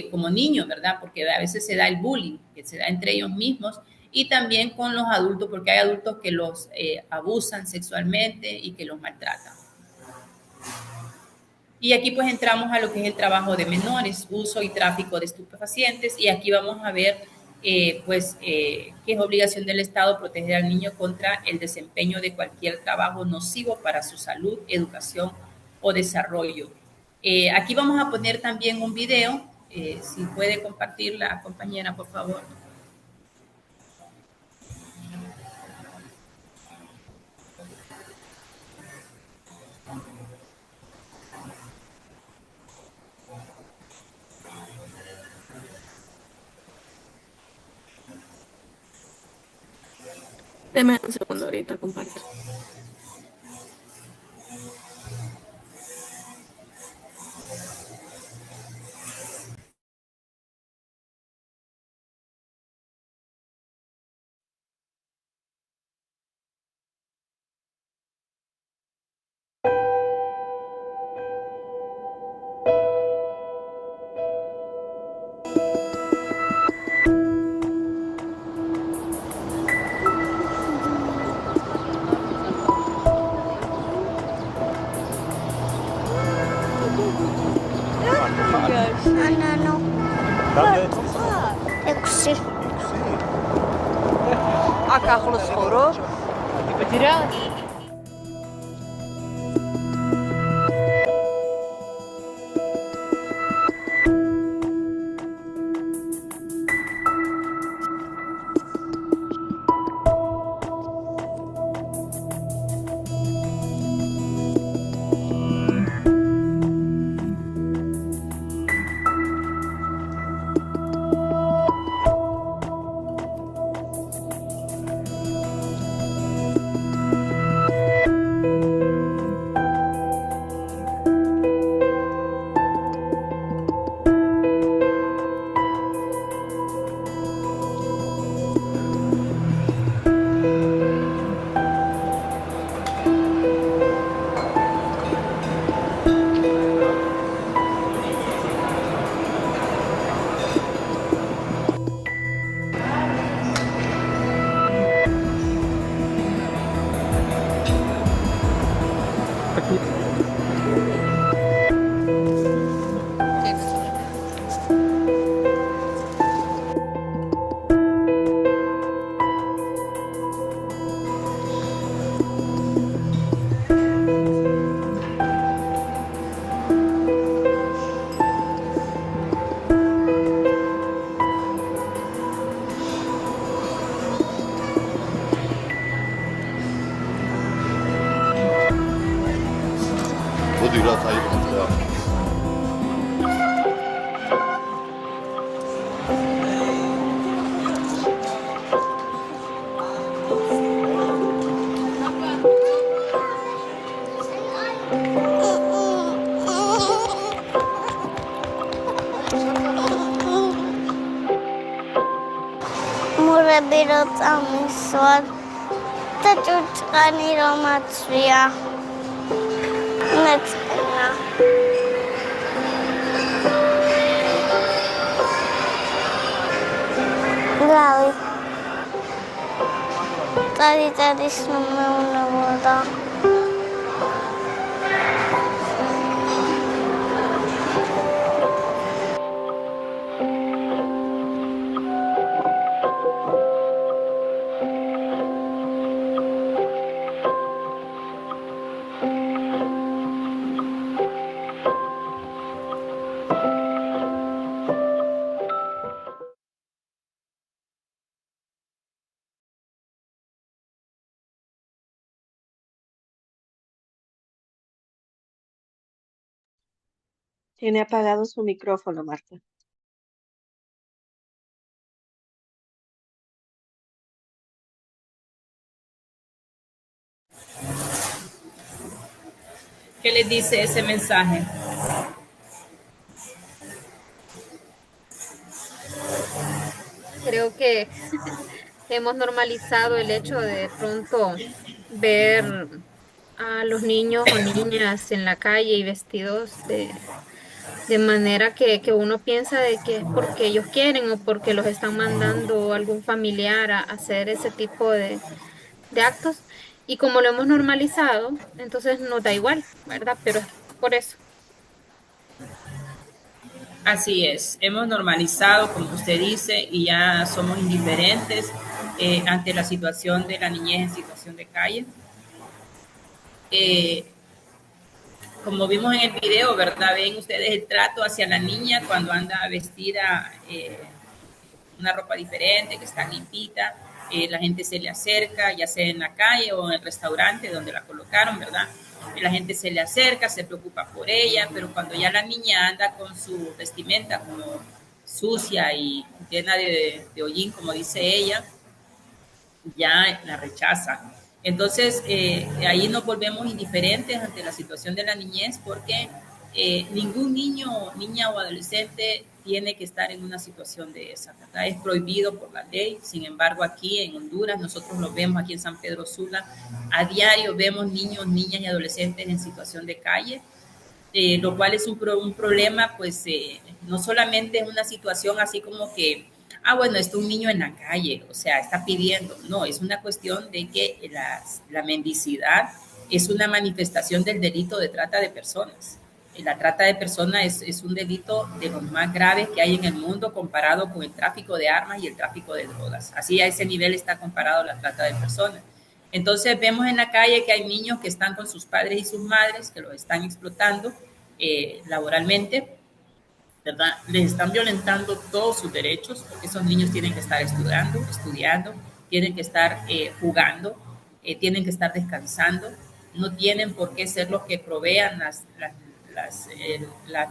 como niños, ¿verdad? Porque a veces se da el bullying, que se da entre ellos mismos, y también con los adultos, porque hay adultos que los abusan sexualmente y que los maltratan. Y aquí pues entramos a lo que es el trabajo de menores, uso y tráfico de estupefacientes, y aquí vamos a ver que es obligación del Estado proteger al niño contra el desempeño de cualquier trabajo nocivo para su salud, educación o desarrollo. Aquí vamos a poner también un video, si puede compartir la compañera, por favor. Deme un segundo, ahorita comparto. 하나는 역시 aqaqlı sporu. مدیرات های محترم. مربیات آمیزوار تجربه را مطریا نتنا لاوی تاریخ نمیونه بودا. Tiene apagado su micrófono, Marta. ¿Qué les dice ese mensaje? Creo que hemos normalizado el hecho de pronto ver a los niños o niñas en la calle y vestidos de manera que uno piensa de que es porque ellos quieren o porque los están mandando algún familiar a hacer ese tipo de actos. Y como lo hemos normalizado, entonces nos da igual, ¿verdad? Pero es por eso. Así es, hemos normalizado, como usted dice, y ya somos indiferentes ante la situación de la niñez en situación de calle. Como vimos en el video, ¿verdad? Ven ustedes el trato hacia la niña cuando anda vestida una ropa diferente, que está limpita, la gente se le acerca, ya sea en la calle o en el restaurante donde la colocaron, ¿verdad? La gente se le acerca, se preocupa por ella, pero cuando ya la niña anda con su vestimenta como sucia y llena de hollín, como dice ella, ya la rechaza. Entonces, ahí nos volvemos indiferentes ante la situación de la niñez porque ningún niño, niña o adolescente tiene que estar en una situación de esa, ¿verdad? Es prohibido por la ley. Sin embargo, aquí en Honduras, nosotros lo vemos aquí en San Pedro Sula, a diario vemos niños, niñas y adolescentes en situación de calle, lo cual es un problema, pues no solamente es una situación así como que bueno, está un niño en la calle, o sea, está pidiendo. No, es una cuestión de que la mendicidad es una manifestación del delito de trata de personas. La trata de personas es un delito de los más graves que hay en el mundo comparado con el tráfico de armas y el tráfico de drogas. Así a ese nivel está comparado la trata de personas. Entonces vemos en la calle que hay niños que están con sus padres y sus madres, que los están explotando laboralmente, ¿verdad? Les están violentando todos sus derechos, porque esos niños tienen que estar estudiando, tienen que estar jugando, tienen que estar descansando, no tienen por qué ser los que provean las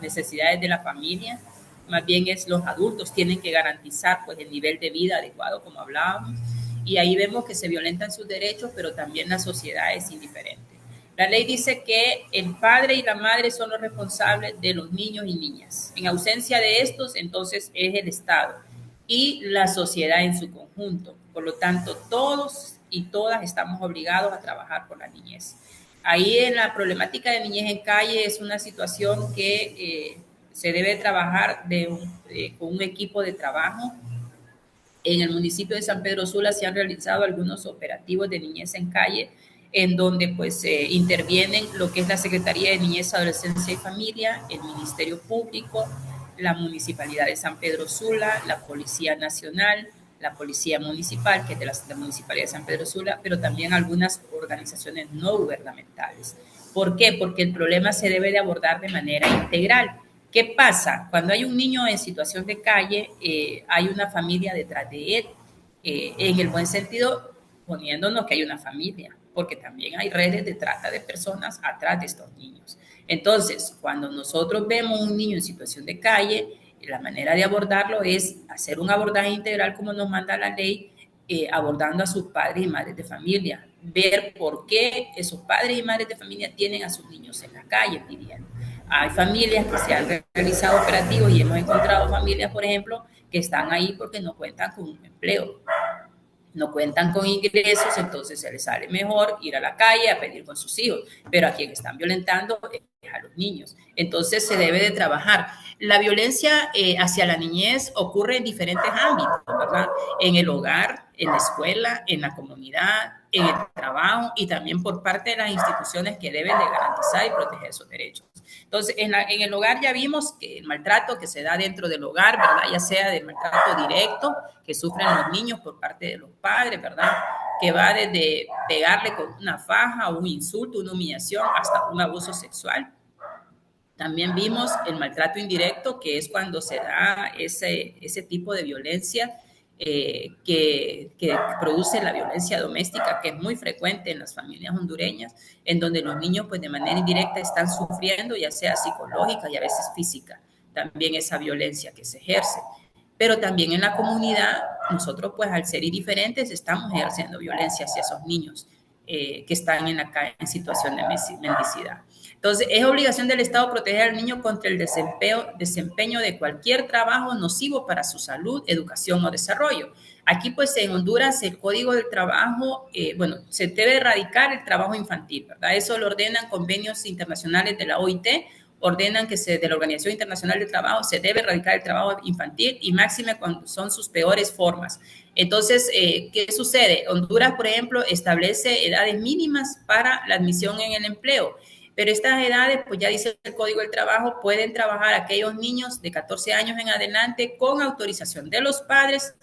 necesidades de la familia, más bien es los adultos tienen que garantizar pues el nivel de vida adecuado, como hablábamos, y ahí vemos que se violentan sus derechos, pero también la sociedad es indiferente. La ley dice que el padre y la madre son los responsables de los niños y niñas. En ausencia de estos, entonces es el Estado y la sociedad en su conjunto. Por lo tanto, todos y todas estamos obligados a trabajar por la niñez. Ahí en la problemática de niñez en calle es una situación que se debe trabajar con un equipo de trabajo. En el municipio de San Pedro Sula se han realizado algunos operativos de niñez en calle en donde pues intervienen lo que es la Secretaría de Niñez, Adolescencia y Familia, el Ministerio Público, la Municipalidad de San Pedro Sula, la Policía Nacional, la Policía Municipal, que es de la Municipalidad de San Pedro Sula, pero también algunas organizaciones no gubernamentales. ¿Por qué? Porque el problema se debe de abordar de manera integral. ¿Qué pasa? Cuando hay un niño en situación de calle, hay una familia detrás de él, en el buen sentido, suponiéndonos que hay una familia, porque también hay redes de trata de personas atrás de estos niños. Entonces, cuando nosotros vemos un niño en situación de calle, la manera de abordarlo es hacer un abordaje integral como nos manda la ley, abordando a sus padres y madres de familia, ver por qué esos padres y madres de familia tienen a sus niños en la calle pidiendo. Hay familias que se han realizado operativos y hemos encontrado familias, por ejemplo, que están ahí porque no cuentan con un empleo, no cuentan con ingresos, entonces se les sale mejor ir a la calle a pedir con sus hijos, pero a quien están violentando es a los niños. Entonces se debe de trabajar. La violencia hacia la niñez ocurre en diferentes ámbitos, ¿verdad? En el hogar, en la escuela, en la comunidad, en el trabajo y también por parte de las instituciones que deben de garantizar y proteger sus derechos. Entonces, en el hogar ya vimos que el maltrato que se da dentro del hogar, ¿verdad? Ya sea del maltrato directo que sufren los niños por parte de los padres, ¿verdad? Que va desde pegarle con una faja, un insulto, una humillación, hasta un abuso sexual. También vimos el maltrato indirecto, que es cuando se da ese tipo de violencia que produce la violencia doméstica, que es muy frecuente en las familias hondureñas, en donde los niños pues de manera indirecta están sufriendo, ya sea psicológica y a veces física, también esa violencia que se ejerce. Pero también en la comunidad, nosotros pues al ser indiferentes estamos ejerciendo violencia hacia esos niños que están en situación de mendicidad. Entonces, es obligación del Estado proteger al niño contra el desempeño de cualquier trabajo nocivo para su salud, educación o desarrollo. Aquí, pues, en Honduras, el Código del Trabajo, se debe erradicar el trabajo infantil, ¿verdad? Eso lo ordenan convenios internacionales de la OIT, ordenan que de la Organización Internacional del Trabajo se debe erradicar el trabajo infantil y máxime cuando son sus peores formas. Entonces, ¿qué sucede? Honduras, por ejemplo, establece edades mínimas para la admisión en el empleo. Pero estas edades, pues ya dice el Código del Trabajo, pueden trabajar aquellos niños de 14 años en adelante con autorización de los padres,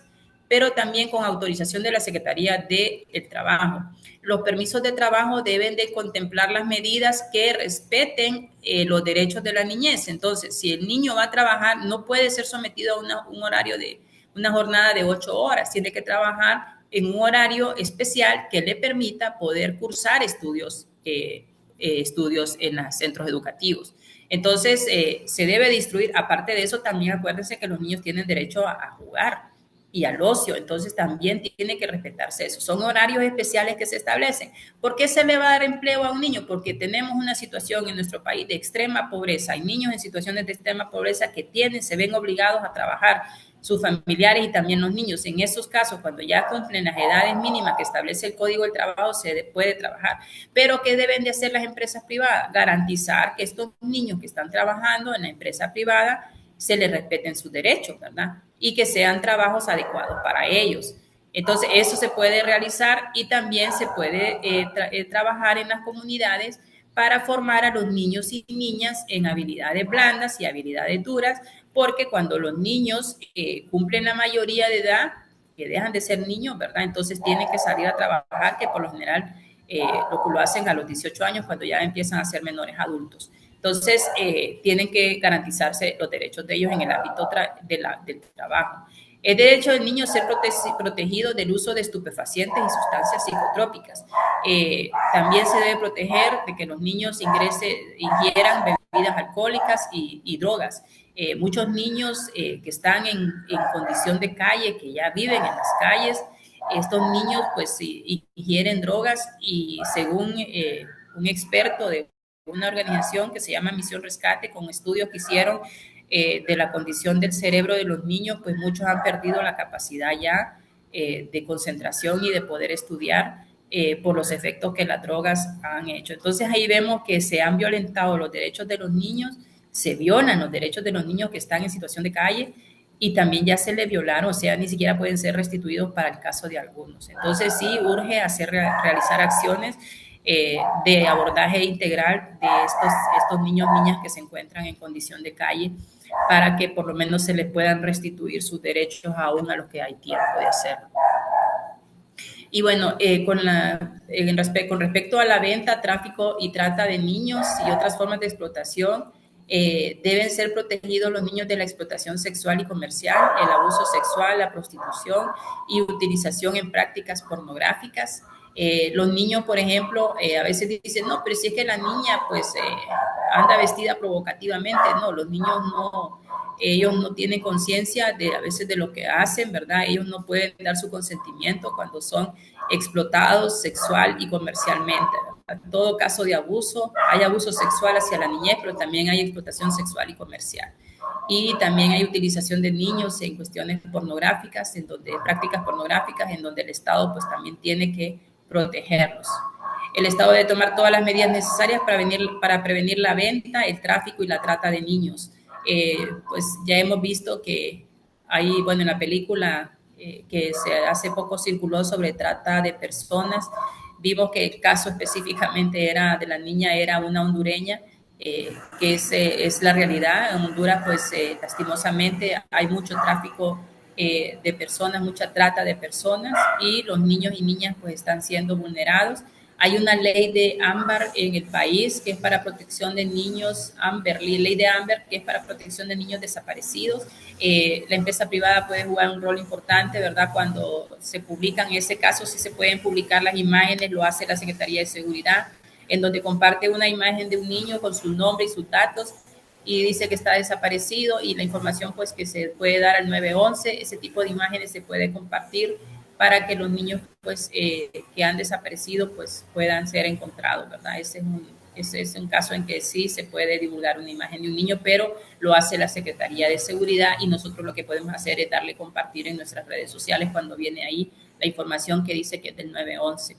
pero también con autorización de la Secretaría del Trabajo. Los permisos de trabajo deben de contemplar las medidas que respeten los derechos de la niñez. Entonces, si el niño va a trabajar, no puede ser sometido a un horario de una jornada de 8 horas. Tiene que trabajar en un horario especial que le permita poder cursar estudios en los centros educativos. Entonces, se debe de instruir. Aparte de eso, también acuérdense que los niños tienen derecho a jugar y al ocio, entonces también tiene que respetarse eso. Son horarios especiales que se establecen. ¿Por qué se le va a dar empleo a un niño? Porque tenemos una situación en nuestro país de extrema pobreza. Hay niños en situaciones de extrema pobreza que se ven obligados a trabajar, sus familiares y también los niños. En esos casos, cuando ya cumplen las edades mínimas que establece el Código del Trabajo, se puede trabajar. Pero ¿qué deben de hacer las empresas privadas? Garantizar que estos niños que están trabajando en la empresa privada se les respeten sus derechos, ¿verdad? Y que sean trabajos adecuados para ellos. Entonces, eso se puede realizar y también se puede trabajar en las comunidades para formar a los niños y niñas en habilidades blandas y habilidades duras, porque cuando los niños cumplen la mayoría de edad, que dejan de ser niños, ¿verdad? Entonces tienen que salir a trabajar, que por lo general lo hacen a los 18 años, cuando ya empiezan a ser menores adultos. Entonces, tienen que garantizarse los derechos de ellos en el ámbito del trabajo. El derecho del niño a ser protegido del uso de estupefacientes y sustancias psicotrópicas. También se debe proteger de que los niños ingieran bebidas alcohólicas y drogas. Muchos niños que están en condición de calle, que ya viven en las calles, estos niños pues ingieren drogas y según un experto de una organización que se llama Misión Rescate, con estudios que hicieron de la condición del cerebro de los niños, pues muchos han perdido la capacidad ya de concentración y de poder estudiar por los efectos que las drogas han hecho. Entonces ahí vemos que se han violentado los derechos de los niños, se violan los derechos de los niños que están en situación de calle y también ya se les violaron, o sea, ni siquiera pueden ser restituidos para el caso de algunos. Entonces sí urge realizar acciones de abordaje integral de estos niños, niñas que se encuentran en condición de calle, para que por lo menos se les puedan restituir sus derechos aún a los que hay tiempo de hacerlo. Y bueno, con respecto a la venta, tráfico y trata de niños y otras formas de explotación, Deben ser protegidos los niños de la explotación sexual y comercial, el abuso sexual, la prostitución y utilización en prácticas pornográficas. Los niños, por ejemplo, a veces dicen, no, pero si es que la niña pues anda vestida provocativamente. No, los niños no, ellos no tienen conciencia de a veces de lo que hacen, ¿verdad? Ellos no pueden dar su consentimiento cuando son explotados sexual y comercialmente. En todo caso de abuso, hay abuso sexual hacia la niñez, pero también hay explotación sexual y comercial. Y también hay utilización de niños en cuestiones pornográficas, en donde prácticas pornográficas, en donde el Estado pues también tiene que protegerlos. El Estado debe tomar todas las medidas necesarias para prevenir la venta, el tráfico y la trata de niños. Pues ya hemos visto que hay, bueno, en la película que hace poco circuló sobre trata de personas, vimos que el caso específicamente era de la niña, era una hondureña, que es la realidad. En Honduras, pues lastimosamente hay mucho tráfico de personas, mucha trata de personas, y los niños y niñas pues están siendo vulnerados. Hay una ley de Ámbar en el país que es para protección de niños, ley de Ámbar, que es para protección de niños desaparecidos. La empresa privada puede jugar un rol importante, ¿verdad? Cuando se publican, en ese caso, si se pueden publicar las imágenes, lo hace la Secretaría de Seguridad, en donde comparte una imagen de un niño con su nombre y sus datos y dice que está desaparecido, y la información pues que se puede dar al 911, ese tipo de imágenes se puede compartir para que los niños pues que han desaparecido pues puedan ser encontrados, ¿verdad? Ese es un caso en que sí se puede divulgar una imagen de un niño, pero lo hace la Secretaría de Seguridad, y nosotros lo que podemos hacer es darle compartir en nuestras redes sociales cuando viene ahí la información que dice que es del 911.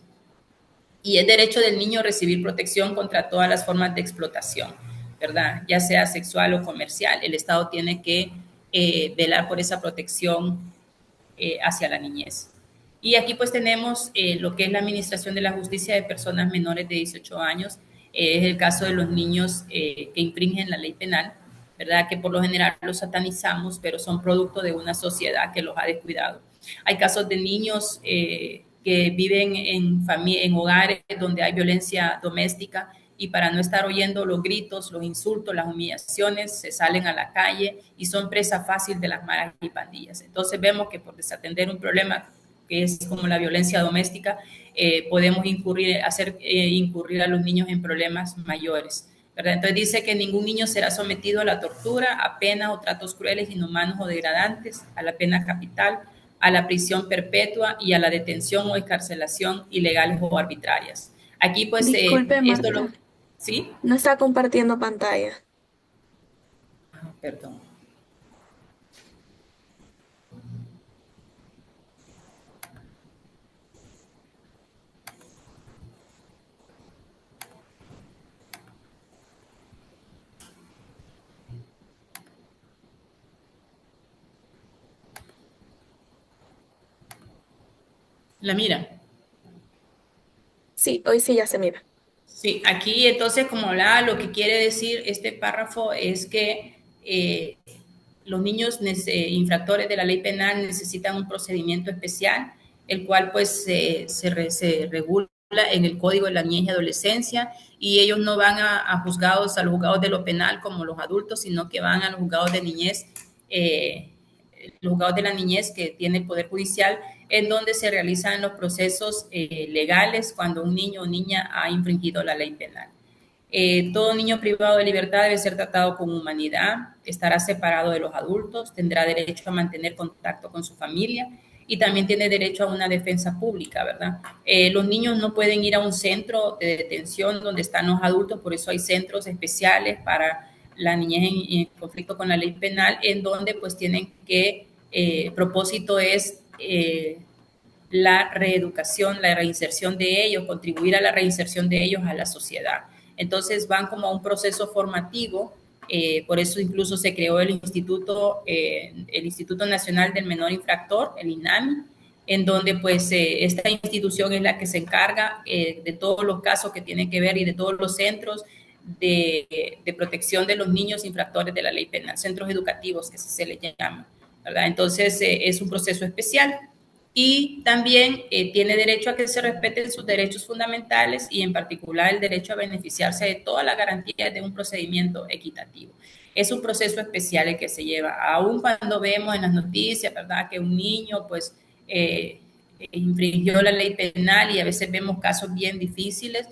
Y es derecho del niño recibir protección contra todas las formas de explotación, ¿verdad? Ya sea sexual o comercial. El Estado tiene que velar por esa protección hacia la niñez. Y aquí pues tenemos lo que es la administración de la justicia de personas menores de 18 años. Es el caso de los niños que infringen la ley penal, ¿verdad? Que por lo general los satanizamos, pero son producto de una sociedad que los ha descuidado. Hay casos de niños que viven en hogares donde hay violencia doméstica, y para no estar oyendo los gritos, los insultos, las humillaciones, se salen a la calle y son presa fácil de las maras y pandillas. Entonces vemos que por desatender un problema que es como la violencia doméstica, podemos hacer incurrir a los niños en problemas mayores, ¿verdad? Entonces dice que ningún niño será sometido a la tortura, a penas o tratos crueles, inhumanos o degradantes, a la pena capital, a la prisión perpetua y a la detención o excarcelación ilegales o arbitrarias. Aquí pues Disculpe, esto Marta. ¿Sí? No está compartiendo pantalla. Perdón. ¿La mira? Sí, hoy sí ya se mira. Sí, aquí entonces, como hablaba, lo que quiere decir este párrafo es que los niños infractores de la ley penal necesitan un procedimiento especial, el cual pues se regula en el Código de la Niñez y Adolescencia, y ellos no van a los juzgados de lo penal como los adultos, sino que van a los juzgados de niñez, los juzgados de la niñez que tiene el Poder Judicial, en donde se realizan los procesos legales cuando un niño o niña ha infringido la ley penal. Todo niño privado de libertad debe ser tratado con humanidad, estará separado de los adultos, tendrá derecho a mantener contacto con su familia y también tiene derecho a una defensa pública, ¿verdad? Los niños no pueden ir a un centro de detención donde están los adultos, por eso hay centros especiales para la niñez en conflicto con la ley penal, en donde pues tienen que, propósito es la reeducación, la reinserción de ellos, contribuir a la reinserción de ellos a la sociedad. Entonces van como a un proceso formativo, por eso incluso se creó el Instituto Nacional del Menor Infractor, el INAMI, en donde pues esta institución es la que se encarga de todos los casos que tienen que ver y de todos los centros de protección de los niños infractores de la ley penal, centros educativos que se les llama, ¿verdad? Entonces es un proceso especial. y también tiene derecho a que se respeten sus derechos fundamentales y en particular el derecho a beneficiarse de todas las garantías de un procedimiento equitativo. Es un proceso especial el que se lleva, aun cuando vemos en las noticias, ¿verdad?, que un niño pues infringió la ley penal y a veces vemos casos bien difíciles.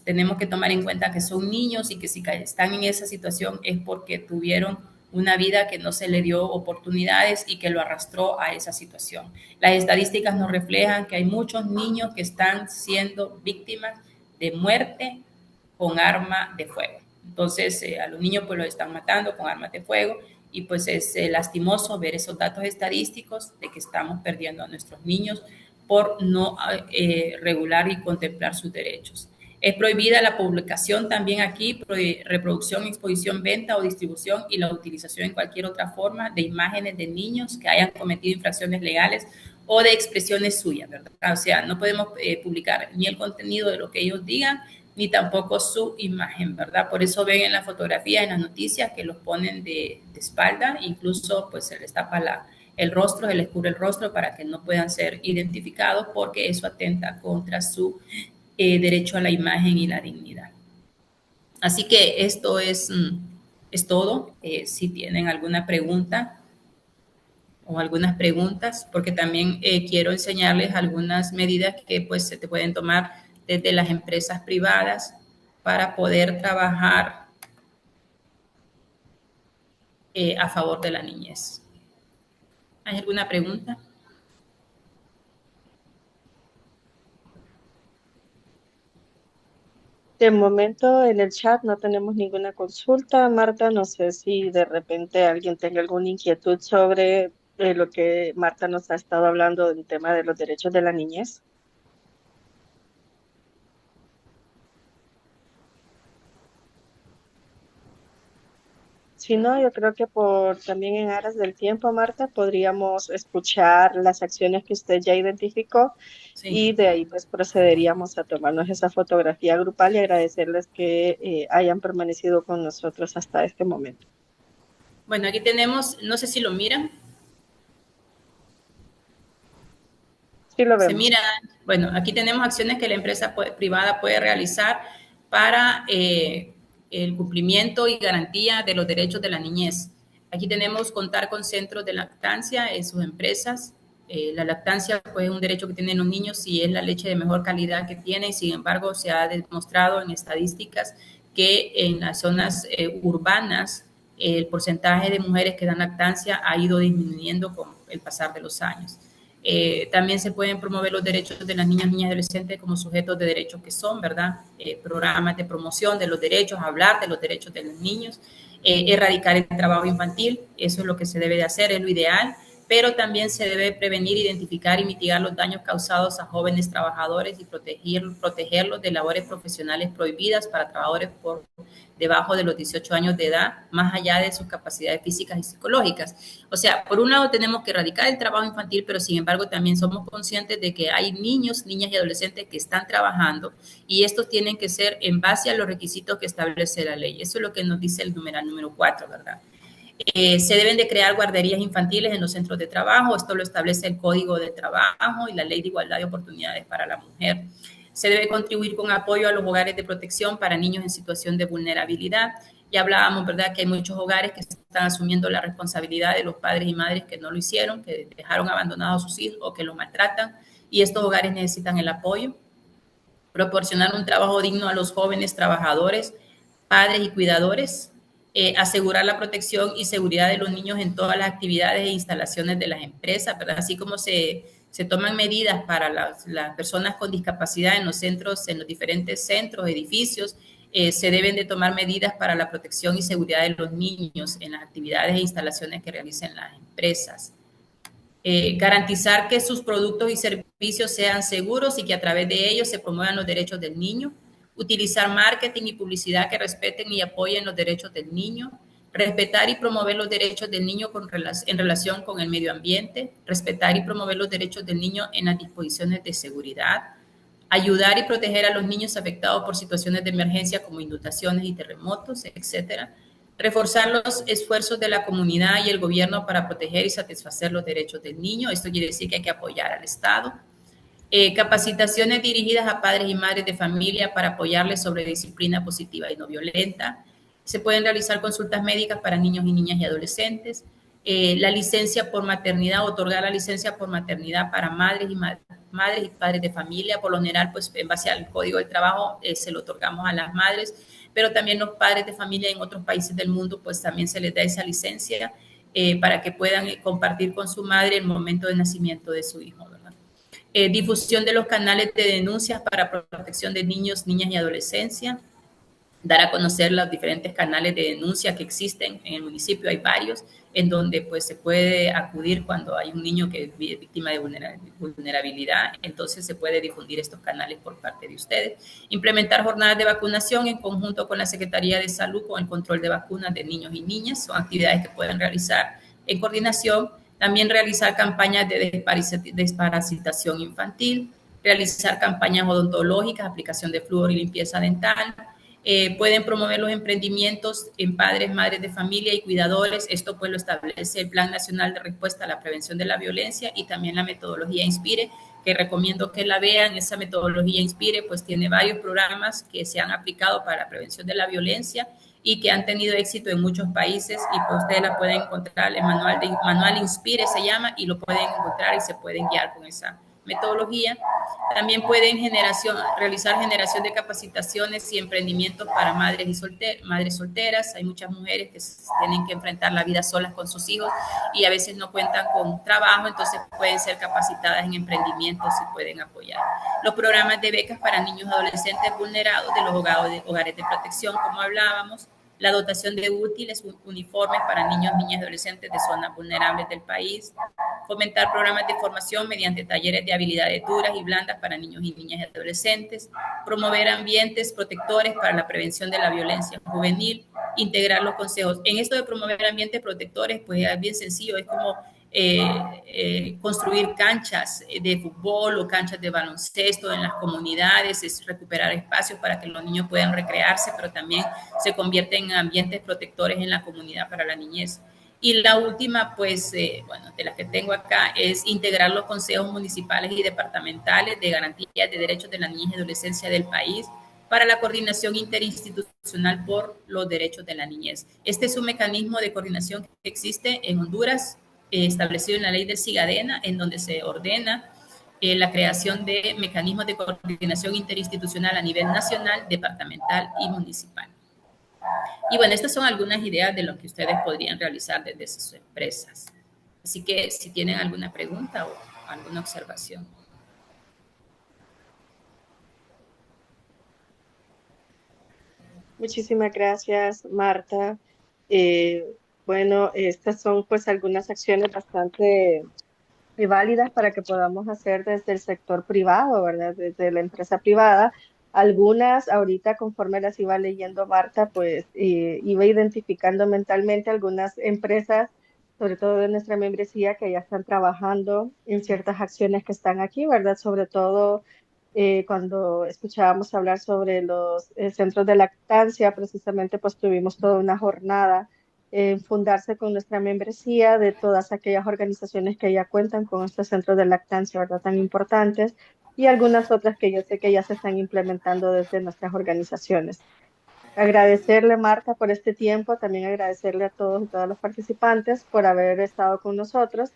Tenemos que tomar en cuenta que son niños y que si están en esa situación es porque tuvieron una vida que no se le dio oportunidades y que lo arrastró a esa situación. Las estadísticas nos reflejan que hay muchos niños que están siendo víctimas de muerte con arma de fuego. Entonces, a los niños pues los están matando con armas de fuego y pues es lastimoso ver esos datos estadísticos de que estamos perdiendo a nuestros niños por no regular y contemplar sus derechos. Es prohibida la publicación también aquí, reproducción, exposición, venta o distribución y la utilización en cualquier otra forma de imágenes de niños que hayan cometido infracciones legales o de expresiones suyas, ¿verdad? O sea, no podemos publicar ni el contenido de lo que ellos digan, ni tampoco su imagen, ¿verdad? Por eso ven en la fotografía, en las noticias, que los ponen de espalda, incluso pues se les tapa el rostro, se les cubre el rostro para que no puedan ser identificados porque eso atenta contra su derecho a la imagen y la dignidad. Así que esto es todo. Si tienen alguna pregunta o algunas preguntas, porque también quiero enseñarles algunas medidas que pues se te pueden tomar desde las empresas privadas para poder trabajar a favor de la niñez. ¿Hay alguna pregunta? De momento en el chat no tenemos ninguna consulta. Marta, no sé si de repente alguien tenga alguna inquietud sobre lo que Marta nos ha estado hablando del tema de los derechos de la niñez. Si no, yo creo que también en aras del tiempo, Marta, podríamos escuchar las acciones que usted ya identificó y de ahí pues procederíamos a tomarnos esa fotografía grupal y agradecerles que hayan permanecido con nosotros hasta este momento. Bueno, aquí tenemos, no sé si lo miran. Sí, lo vemos. Se mira, bueno, aquí tenemos acciones que la empresa privada puede realizar para el cumplimiento y garantía de los derechos de la niñez. Aquí tenemos contar con centros de lactancia en sus empresas. La lactancia pues, es un derecho que tienen los niños si es la leche de mejor calidad que tienen. Sin embargo, se ha demostrado en estadísticas que en las zonas urbanas el porcentaje de mujeres que dan lactancia ha ido disminuyendo con el pasar de los años. También se pueden promover los derechos de las niñas y adolescentes como sujetos de derechos que son, ¿verdad? Programas de promoción de los derechos, hablar de los derechos de los niños, erradicar el trabajo infantil, eso es lo que se debe de hacer, es lo ideal, pero también se debe prevenir, identificar y mitigar los daños causados a jóvenes trabajadores y protegerlos de labores profesionales prohibidas para trabajadores por debajo de los 18 años de edad, más allá de sus capacidades físicas y psicológicas. O sea, por un lado tenemos que erradicar el trabajo infantil, pero sin embargo también somos conscientes de que hay niños, niñas y adolescentes que están trabajando y estos tienen que ser en base a los requisitos que establece la ley. Eso es lo que nos dice el numeral número 4, ¿verdad? Se deben de crear guarderías infantiles en los centros de trabajo. Esto lo establece el Código de Trabajo y la Ley de Igualdad de Oportunidades para la Mujer. Se debe contribuir con apoyo a los hogares de protección para niños en situación de vulnerabilidad. Ya hablábamos, ¿verdad?, que hay muchos hogares que están asumiendo la responsabilidad de los padres y madres que no lo hicieron, que dejaron abandonados a sus hijos o que los maltratan, y estos hogares necesitan el apoyo. Proporcionar un trabajo digno a los jóvenes trabajadores, padres y cuidadores. Asegurar la protección y seguridad de los niños en todas las actividades e instalaciones de las empresas, ¿verdad? Así como se toman medidas para las personas con discapacidad en los centros, en los diferentes centros, edificios, se deben de tomar medidas para la protección y seguridad de los niños en las actividades e instalaciones que realicen las empresas. Garantizar que sus productos y servicios sean seguros y que a través de ellos se promuevan los derechos del niño. Utilizar marketing y publicidad que respeten y apoyen los derechos del niño, respetar y promover los derechos del niño en relación con el medio ambiente, respetar y promover los derechos del niño en las disposiciones de seguridad, ayudar y proteger a los niños afectados por situaciones de emergencia como inundaciones y terremotos, etcétera, Reforzar los esfuerzos de la comunidad y el gobierno para proteger y satisfacer los derechos del niño. Esto quiere decir que hay que apoyar al Estado. Capacitaciones dirigidas a padres y madres de familia para apoyarles sobre disciplina positiva y no violenta. Se pueden realizar consultas médicas para niños y niñas y adolescentes. La licencia por maternidad, otorgar la licencia por maternidad para madres y padres de familia. Por lo general, pues en base al Código del Trabajo, se lo otorgamos a las madres, pero también los padres de familia en otros países del mundo, pues también se les da esa licencia para que puedan compartir con su madre el momento de nacimiento de su hijo, ¿verdad? Difusión de los canales de denuncias para protección de niños, niñas y adolescencia. Dar a conocer los diferentes canales de denuncia que existen en el municipio. Hay varios en donde pues se puede acudir cuando hay un niño que es víctima de vulnerabilidad, entonces se puede difundir estos canales por parte de ustedes. Implementar jornadas de vacunación en conjunto con la Secretaría de Salud con el control de vacunas de niños y niñas, son actividades que pueden realizar en coordinación. También realizar campañas de desparasitación infantil, realizar campañas odontológicas, aplicación de flúor y limpieza dental. Pueden promover los emprendimientos en padres, madres de familia y cuidadores. Esto pues lo establece el Plan Nacional de Respuesta a la Prevención de la Violencia y también la metodología INSPIRE, que recomiendo que la vean. Esa metodología INSPIRE pues tiene varios programas que se han aplicado para la prevención de la violencia y que han tenido éxito en muchos países, y pues ustedes la pueden encontrar, el manual INSPIRE se llama, y lo pueden encontrar y se pueden guiar con esa metodología. También pueden realizar generación de capacitaciones y emprendimientos para madres solteras. Hay muchas mujeres que tienen que enfrentar la vida solas con sus hijos y a veces no cuentan con trabajo, entonces pueden ser capacitadas en emprendimientos y pueden apoyar. Los programas de becas para niños y adolescentes vulnerados de los hogares de protección, como hablábamos. La dotación de útiles, uniformes para niños, niñas y adolescentes de zonas vulnerables del país. Fomentar programas de formación mediante talleres de habilidades duras y blandas para niños y niñas y adolescentes. Promover ambientes protectores para la prevención de la violencia juvenil. Integrar los consejos. En esto de promover ambientes protectores, pues es bien sencillo, es como construir canchas de fútbol o canchas de baloncesto en las comunidades, es recuperar espacios para que los niños puedan recrearse, pero también se convierten en ambientes protectores en la comunidad para la niñez. Y la última, pues, bueno, de las que tengo acá, es integrar los consejos municipales y departamentales de garantías de derechos de la niñez y adolescencia del país para la coordinación interinstitucional por los derechos de la niñez. Este es un mecanismo de coordinación que existe en Honduras, establecido en la ley del CIGADENA, en donde se ordena la creación de mecanismos de coordinación interinstitucional a nivel nacional, departamental y municipal. Y bueno, estas son algunas ideas de lo que ustedes podrían realizar desde sus empresas. Así que si tienen alguna pregunta o alguna observación. Muchísimas gracias, Marta. Bueno, estas son pues algunas acciones bastante válidas para que podamos hacer desde el sector privado, ¿verdad? Desde la empresa privada. Algunas, ahorita conforme las iba leyendo Marta, pues iba identificando mentalmente algunas empresas, sobre todo de nuestra membresía, que ya están trabajando en ciertas acciones que están aquí, ¿verdad? Sobre todo cuando escuchábamos hablar sobre los centros de lactancia, precisamente pues tuvimos toda una jornada en fundarse con nuestra membresía de todas aquellas organizaciones que ya cuentan con estos centros de lactancia, ¿verdad? Tan importantes, y algunas otras que yo sé que ya se están implementando desde nuestras organizaciones. Agradecerle, Marta, por este tiempo, también agradecerle a todos y todas los participantes por haber estado con nosotros.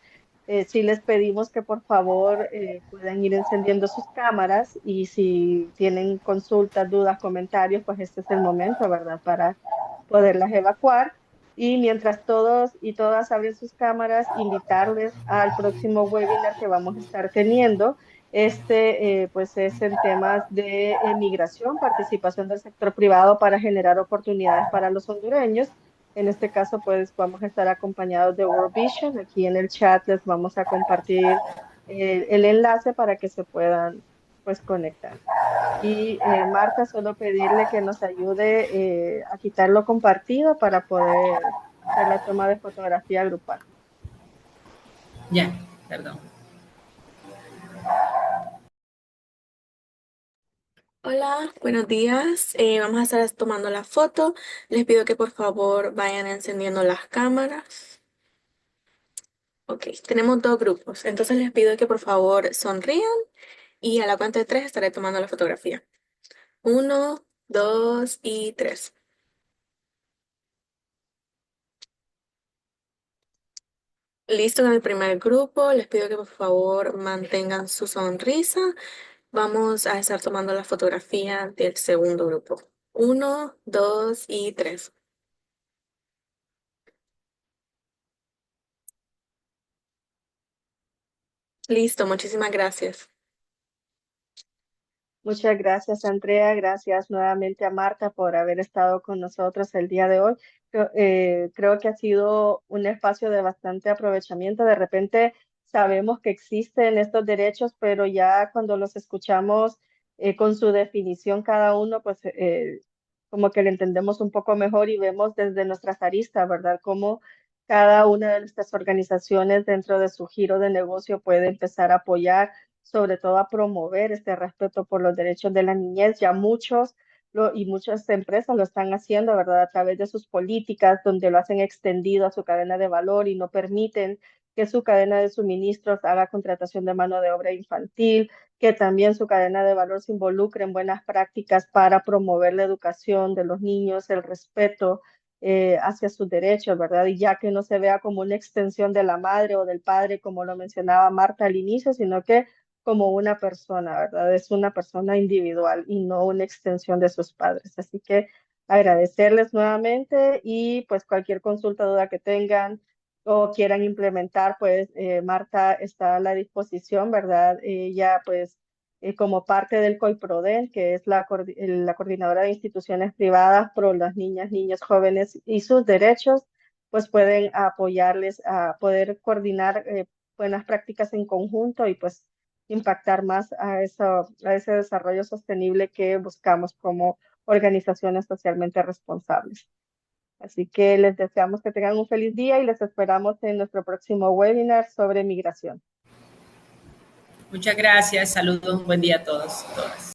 Sí les pedimos que por favor puedan ir encendiendo sus cámaras, y si tienen consultas, dudas, comentarios, pues este es el momento, ¿verdad?, para poderlas evacuar. Y mientras todos y todas abren sus cámaras, invitarles al próximo webinar que vamos a estar teniendo. Pues es en temas de migración, participación del sector privado para generar oportunidades para los hondureños. En este caso, pues vamos a estar acompañados de World Vision. Aquí en el chat les vamos a compartir el enlace para que se puedan pues conectar. Y Marta, solo pedirle que nos ayude a quitar lo compartido para poder hacer la toma de fotografía grupal. Ya, perdón. Hola, buenos días. Vamos a estar tomando la foto. Les pido que por favor vayan encendiendo las cámaras. Ok, tenemos dos grupos. Entonces les pido que por favor sonrían y a la cuenta de 3 estaré tomando la fotografía. 1, 2 y 3. Listo con el primer grupo. Les pido que por favor mantengan su sonrisa. Vamos a estar tomando la fotografía del segundo grupo. 1, 2 y 3. Listo, muchísimas gracias. Muchas gracias, Andrea. Gracias nuevamente a Marta por haber estado con nosotros el día de hoy. Creo que ha sido un espacio de bastante aprovechamiento. De repente sabemos que existen estos derechos, pero ya cuando los escuchamos con su definición cada uno, pues como que lo entendemos un poco mejor y vemos desde nuestras aristas, ¿verdad? Cómo cada una de nuestras organizaciones dentro de su giro de negocio puede empezar a apoyar, sobre todo a promover este respeto por los derechos de la niñez. Ya muchos y muchas empresas lo están haciendo, ¿verdad? A través de sus políticas, donde lo hacen extendido a su cadena de valor y no permiten que su cadena de suministros haga contratación de mano de obra infantil, que también su cadena de valor se involucre en buenas prácticas para promover la educación de los niños, el respeto hacia sus derechos, ¿verdad? Y ya que no se vea como una extensión de la madre o del padre, como lo mencionaba Marta al inicio, sino que como una persona, ¿verdad? Es una persona individual y no una extensión de sus padres. Así que agradecerles nuevamente y pues cualquier consulta, duda que tengan o quieran implementar, pues Marta está a la disposición, ¿verdad? Ella pues como parte del COIPRODEN, que es la coordinadora de instituciones privadas pro las niñas, niños, jóvenes y sus derechos, pues pueden apoyarles a poder coordinar buenas prácticas en conjunto y pues impactar más a ese desarrollo sostenible que buscamos como organizaciones socialmente responsables. Así que les deseamos que tengan un feliz día y les esperamos en nuestro próximo webinar sobre migración. Muchas gracias, saludos, un buen día a todos y todas.